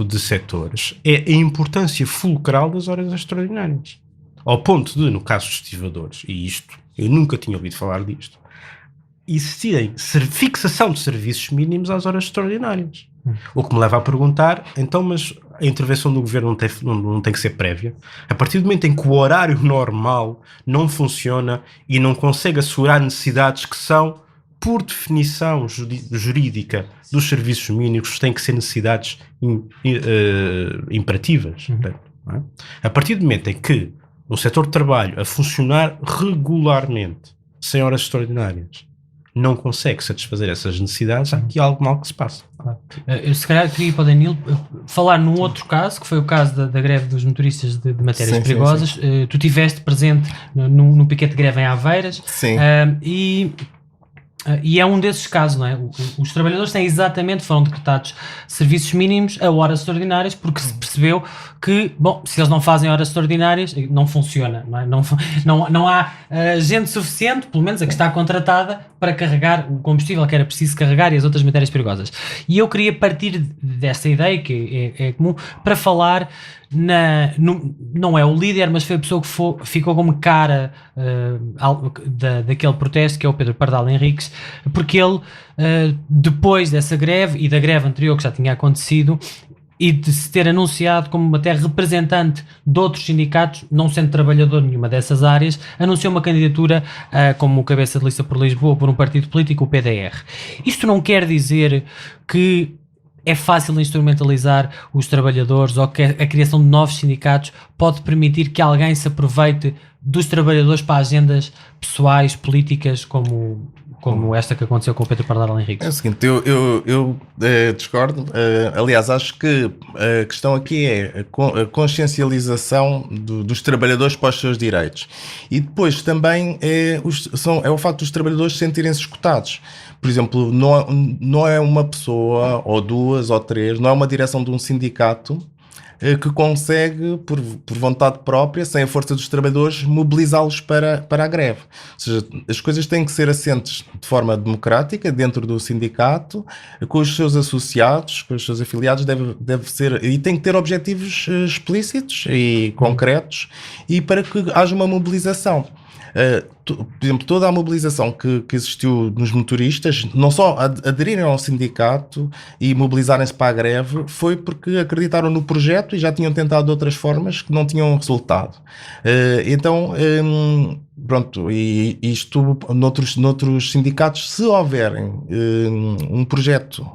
de setores é a importância fulcral das horas extraordinárias. Ao ponto de, no caso dos estivadores, e isto, eu nunca tinha ouvido falar disto, existirem fixação de serviços mínimos às horas extraordinárias. O que me leva a perguntar, então, mas a intervenção do governo não tem que ser prévia? A partir do momento em que o horário normal não funciona e não consegue assegurar necessidades que são, por definição jurídica dos serviços mínimos, têm que ser necessidades imperativas. Não é? A partir do momento em que o setor de trabalho a funcionar regularmente, sem horas extraordinárias, não consegue satisfazer essas necessidades, há aqui algo mal que se passa. Eu se calhar queria ir para o Danilo falar num outro caso, que foi o caso da greve dos motoristas de matérias perigosas. Sim. Tu estiveste presente no piquete de greve em Aveiras. Sim. E é um desses casos, não é? Os trabalhadores foram decretados serviços mínimos a horas extraordinárias porque se percebeu que, bom, se eles não fazem horas extraordinárias, não funciona, não é? Não há gente suficiente, pelo menos a que está contratada, para carregar o combustível que era preciso carregar e as outras matérias perigosas. E eu queria partir dessa ideia, que é comum, para falar não é o líder, mas foi a pessoa que ficou como cara daquele protesto, que é o Pedro Pardal Henriques, porque ele, depois dessa greve e da greve anterior que já tinha acontecido, e de se ter anunciado como até representante de outros sindicatos, não sendo trabalhador nenhuma dessas áreas, anunciou uma candidatura como cabeça de lista por Lisboa por um partido político, o PDR. Isto não quer dizer que é fácil instrumentalizar os trabalhadores ou que a criação de novos sindicatos pode permitir que alguém se aproveite dos trabalhadores para agendas pessoais, políticas, como esta que aconteceu com o Pedro Pardal Henriques? É o seguinte, eu discordo. Aliás, acho que a questão aqui é a consciencialização dos trabalhadores para os seus direitos. E depois também é o facto dos trabalhadores sentirem-se escutados. Por exemplo, não é uma pessoa, ou duas, ou três, não é uma direção de um sindicato que consegue, por vontade própria, sem a força dos trabalhadores, mobilizá-los para a greve. Ou seja, as coisas têm que ser assentes de forma democrática, dentro do sindicato, com os seus associados, com os seus afiliados, deve ser, e tem que ter objetivos explícitos e concretos, e para que haja uma mobilização. Por exemplo, toda a mobilização que existiu nos motoristas, não só aderirem ao sindicato e mobilizarem-se para a greve, foi porque acreditaram no projeto e já tinham tentado de outras formas que não tinham resultado. Então, pronto, e isto noutros sindicatos, se houverem um projeto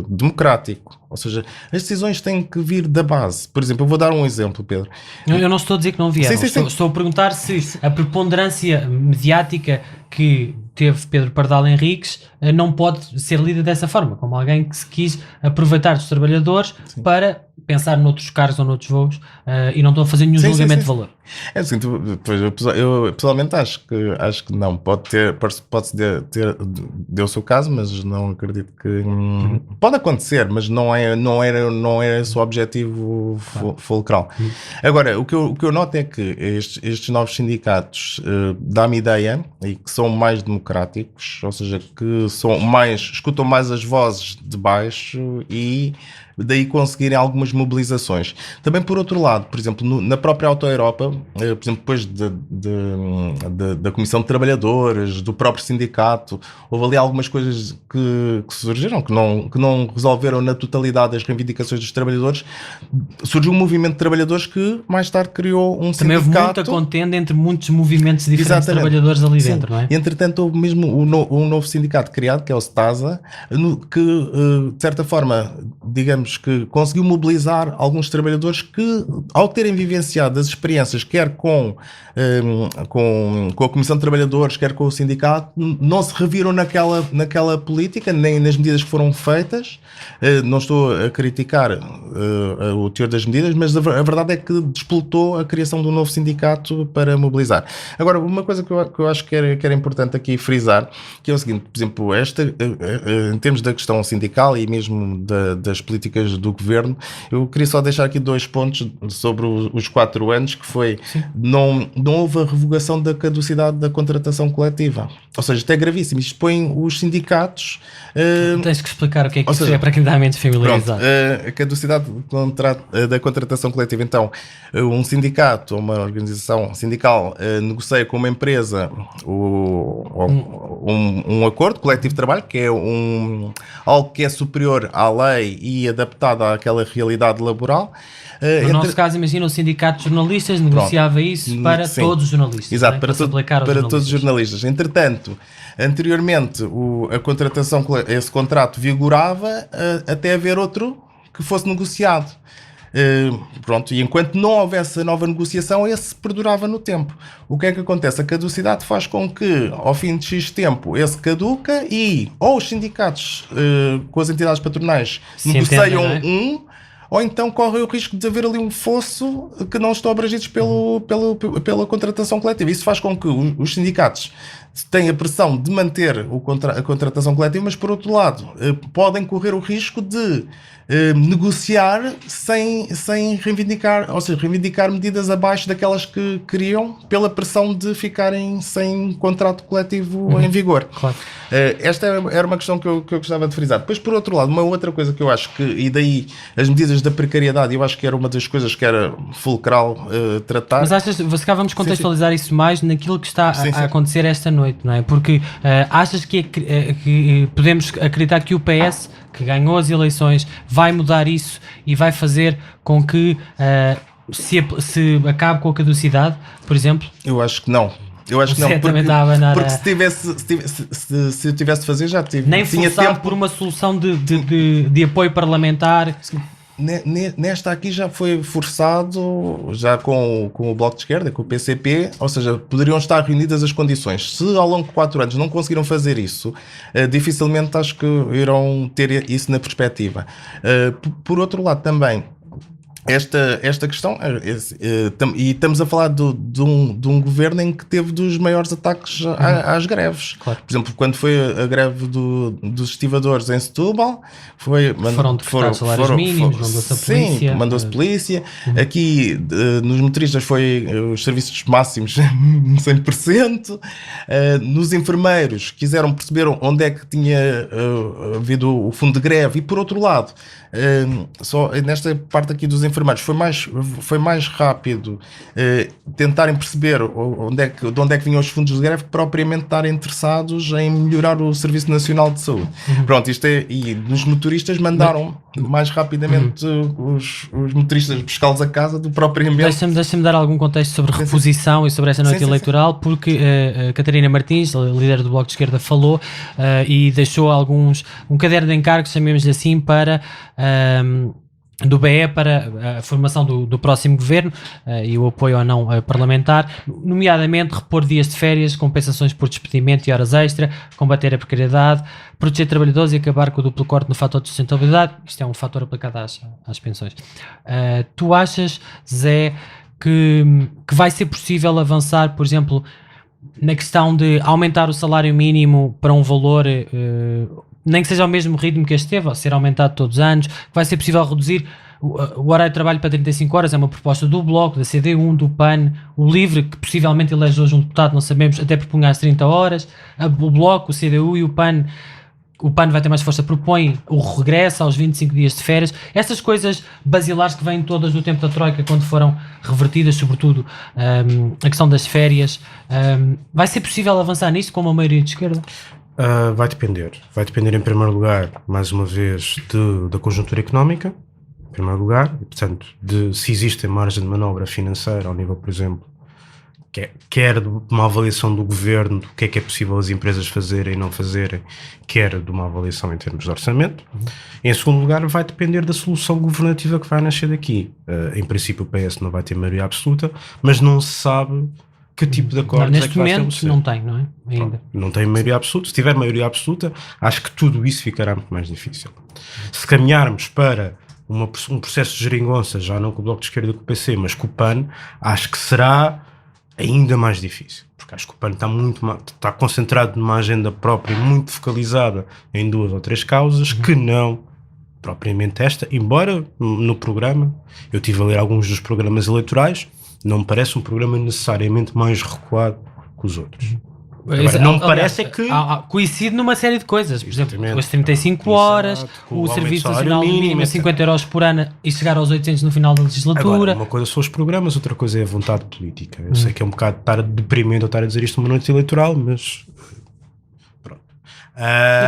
democrático, ou seja, as decisões têm que vir da base. Por exemplo, eu vou dar um exemplo, Pedro. Eu não estou a dizer que não vieram, estou a perguntar se a preponderância mediática que teve Pedro Pardal Henriques não pode ser lida dessa forma, como alguém que se quis aproveitar dos trabalhadores para pensar noutros cargos ou noutros voos, e não estou a fazer nenhum julgamento de valor. É assim, eu pessoalmente acho que não, pode ter o seu caso, mas não acredito que pode acontecer, mas não era esse o objetivo fulcral. Algura, o que eu noto é que estes novos sindicatos dá-me ideia, e que são mais democráticos, ou seja, que escutam mais as vozes de baixo e daí conseguirem algumas mobilizações. Também, por outro lado, por exemplo, na própria Auto Europa, por exemplo, depois da Comissão de Trabalhadores, do próprio sindicato, houve ali algumas coisas que surgiram, que não resolveram na totalidade as reivindicações dos trabalhadores. Surgiu um movimento de trabalhadores que mais tarde criou um também sindicato. Também houve muita contenda entre muitos movimentos diferentes de trabalhadores ali dentro, não é? E, entretanto, houve mesmo um novo sindicato criado, que é o STASA, que, de certa forma, digamos, que conseguiu mobilizar alguns trabalhadores que, ao terem vivenciado as experiências, quer com a Comissão de Trabalhadores, quer com o sindicato, não se reviram naquela política, nem nas medidas que foram feitas. Não estou a criticar o teor das medidas, mas a verdade é que despoltou a criação de um novo sindicato para mobilizar. Agora, uma coisa que eu acho que era importante aqui frisar, que é o seguinte, por exemplo, em termos da questão sindical e mesmo das políticas do governo, eu queria só deixar aqui 2 pontos sobre os 4 anos, que foi, não houve a revogação da caducidade da contratação coletiva. Ou seja, isto é gravíssimo. Isto põe os sindicatos... Tens que explicar o que é que isso é para quem está menos familiarizado. A caducidade da contratação coletiva. Então, um sindicato, uma organização sindical, negocia com uma empresa um acordo coletivo de trabalho, que é algo que é superior à lei e adaptado àquela realidade laboral. No nosso caso, imagina, o sindicato de jornalistas negociava isso para todos os jornalistas. Exato, para todos os jornalistas. Entretanto, anteriormente, a contratação, esse contrato vigorava até haver outro que fosse negociado. E enquanto não houvesse a nova negociação, esse perdurava no tempo. O que é que acontece? A caducidade faz com que, ao fim de X tempo, esse caduca e ou os sindicatos com as entidades patronais negociam ou então corre o risco de haver ali um fosso que não estão abrangidos pela contratação coletiva. Isso faz com que os sindicatos tenham a pressão de manter a contratação coletiva, mas, por outro lado, podem correr o risco de negociar sem reivindicar, ou seja, reivindicar medidas abaixo daquelas que queriam pela pressão de ficarem sem contrato coletivo em vigor. Claro. Esta era uma questão que eu gostava de frisar. Depois, por outro lado, uma outra coisa que eu acho que, e daí as medidas da precariedade, eu acho que era uma das coisas que era fulcral tratar. Mas achas, se cá vamos contextualizar isso mais naquilo que está a acontecer esta noite, não é? Porque achas que podemos acreditar que o PS, que ganhou as eleições, vai mudar isso e vai fazer com que se acabe com a caducidade, por exemplo? Eu acho que não. Eu acho que não, porque se eu tivesse de fazer, já tive. Nem forçado por uma solução de apoio parlamentar. Nesta aqui já foi forçado, já com o Bloco de Esquerda, com o PCP, ou seja, poderiam estar reunidas as condições. Se ao longo de 4 anos não conseguiram fazer isso, dificilmente acho que irão ter isso na perspectiva. Por outro lado também, esta questão, e estamos a falar de um governo em que teve dos maiores ataques às greves. Claro. Por exemplo, quando foi a greve dos estivadores em Setúbal, foram decretados salários mínimos, mandou-se a polícia. Sim, mandou-se polícia. Aqui, nos motoristas, foi os serviços máximos 100%. Nos enfermeiros, quiseram perceber onde é que tinha havido o fundo de greve. E, por outro lado, só nesta parte aqui dos enfermeiros, enfermeiros foi mais rápido tentarem perceber de onde é que vinham os fundos de greve que propriamente estarem interessados em melhorar o Serviço Nacional de Saúde. Pronto, e nos motoristas mandaram mais rapidamente os motoristas buscá-los a casa do propriamente... Deixa-me dar algum contexto sobre reposição e sobre essa noite eleitoral, porque a Catarina Martins, líder do Bloco de Esquerda, falou e deixou um caderno de encargos, chamemos-lhe assim, para... do BE para a formação do próximo governo e o apoio ou não parlamentar, nomeadamente repor dias de férias, compensações por despedimento e horas extra, combater a precariedade, proteger trabalhadores e acabar com o duplo corte no fator de sustentabilidade. Isto é um fator aplicado às pensões. Tu achas, Zé, que vai ser possível avançar, por exemplo, na questão de aumentar o salário mínimo para um valor... nem que seja ao mesmo ritmo que este teve, a ser aumentado todos os anos, que vai ser possível reduzir o horário de trabalho para 35 horas, é uma proposta do Bloco, da CDU, do PAN, o LIVRE, que possivelmente elege hoje um deputado, não sabemos, até propunha às 30 horas, o Bloco, o CDU e o PAN vai ter mais força, propõe o regresso aos 25 dias de férias, essas coisas basilares que vêm todas do tempo da Troika, quando foram revertidas, sobretudo a questão das férias, vai ser possível avançar nisso com uma maioria de esquerda? Vai depender em primeiro lugar, mais uma vez, da conjuntura económica, em primeiro lugar, e portanto de se existe margem de manobra financeira ao nível, por exemplo, quer de uma avaliação do governo do que é possível as empresas fazerem e não fazerem, quer de uma avaliação em termos de orçamento. Em segundo lugar, vai depender da solução governativa que vai nascer daqui. Em princípio o PS não vai ter maioria absoluta, mas não se sabe que tipo de acordos neste momento não tem, não é? Ainda. Não tem maioria absoluta. Se tiver maioria absoluta, acho que tudo isso ficará muito mais difícil. Se caminharmos para um processo de geringonça, já não com o Bloco de Esquerda e com o PC, mas com o PAN, acho que será ainda mais difícil. Porque acho que o PAN está concentrado numa agenda própria, muito focalizada em 2 ou 3 causas, que não propriamente esta, embora no programa, eu estive a ler alguns dos programas eleitorais, não me parece um programa necessariamente mais recuado que os outros. Agora, não me parece que... coincide numa série de coisas, por exemplo, as 35 horas, o Serviço Nacional Mínimo a 50 euros por ano e chegar aos 800 no final da legislatura. Agora, uma coisa são os programas, outra coisa é a vontade política. Eu sei que é um bocado estar deprimente ou estar a dizer isto numa noite eleitoral, mas... Pronto.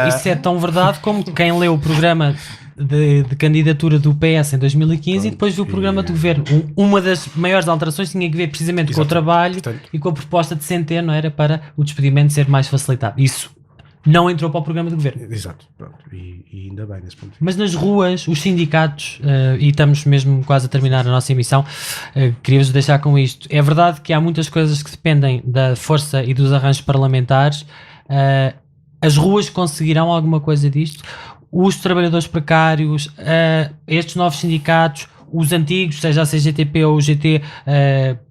Isso é tão verdade como quem leu o programa de candidatura do PS em 2015 e depois viu o programa do governo. Uma das maiores alterações tinha que ver precisamente com o trabalho e com a proposta de Centeno, era para o despedimento ser mais facilitado. Isso não entrou para o programa do governo. Exato. Pronto. E ainda bem nesse ponto. Mas nas ruas, os sindicatos, e estamos mesmo quase a terminar a nossa emissão, queria-vos deixar com isto. É verdade que há muitas coisas que dependem da força e dos arranjos parlamentares. As ruas conseguirão alguma coisa disto? Os trabalhadores precários, estes novos sindicatos, os antigos, seja a CGTP ou o GT,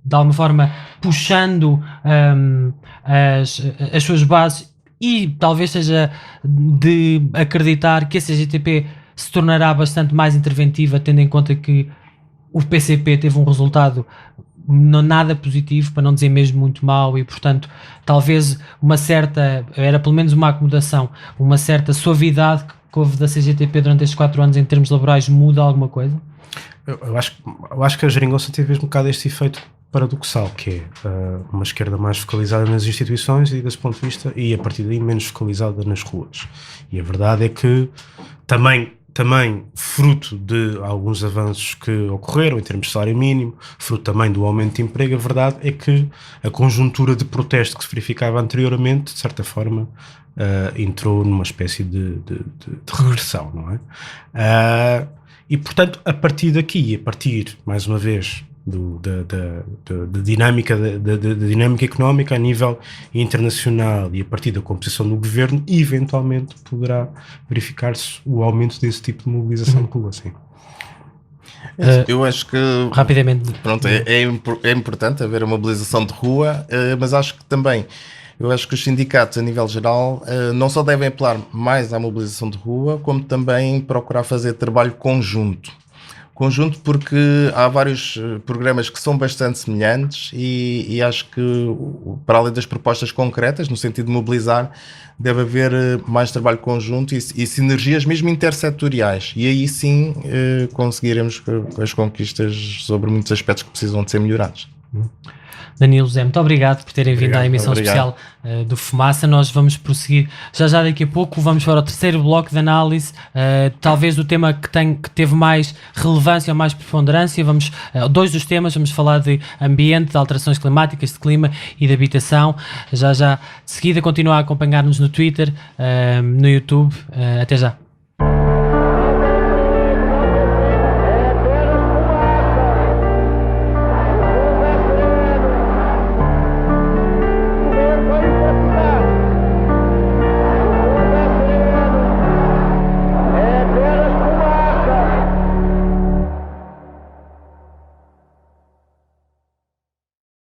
de alguma forma puxando as suas bases, e talvez seja de acreditar que a CGTP se tornará bastante mais interventiva, tendo em conta que o PCP teve um resultado nada positivo, para não dizer mesmo muito mau, e portanto talvez era pelo menos uma acomodação, uma certa suavidade que houve da CGTP durante estes 4 anos em termos laborais. Muda alguma coisa? Eu acho que a geringonça teve mesmo um bocado este efeito paradoxal, que é uma esquerda mais focalizada nas instituições e desse ponto de vista, e a partir daí menos focalizada nas ruas. E a verdade é que também fruto de alguns avanços que ocorreram em termos de salário mínimo, fruto também do aumento de emprego, a verdade é que a conjuntura de protesto que se verificava anteriormente, de certa forma, entrou numa espécie de regressão, não é? E portanto, a partir daqui, mais uma vez, da dinâmica económica a nível internacional e a partir da composição do governo, eventualmente poderá verificar-se o aumento desse tipo de mobilização de rua, sim. Eu acho que rapidamente, pronto, é importante haver uma mobilização de rua, mas acho que também os sindicatos a nível geral não só devem apelar mais à mobilização de rua, como também procurar fazer trabalho conjunto. conjunto, porque há vários programas que são bastante semelhantes e acho que, para além das propostas concretas, no sentido de mobilizar, deve haver mais trabalho conjunto e sinergias mesmo intersetoriais, e aí sim conseguiremos as conquistas sobre muitos aspectos que precisam de ser melhorados. Danilo, José, muito obrigado por terem vindo à emissão especial do Fumaça. Nós vamos prosseguir já daqui a pouco, vamos para o terceiro bloco de análise, talvez o tema que teve mais relevância ou mais preponderância. Dois dos temas, vamos falar de ambiente, de alterações climáticas, de clima e de habitação. Já de seguida, continua a acompanhar-nos no Twitter, no YouTube. Até já.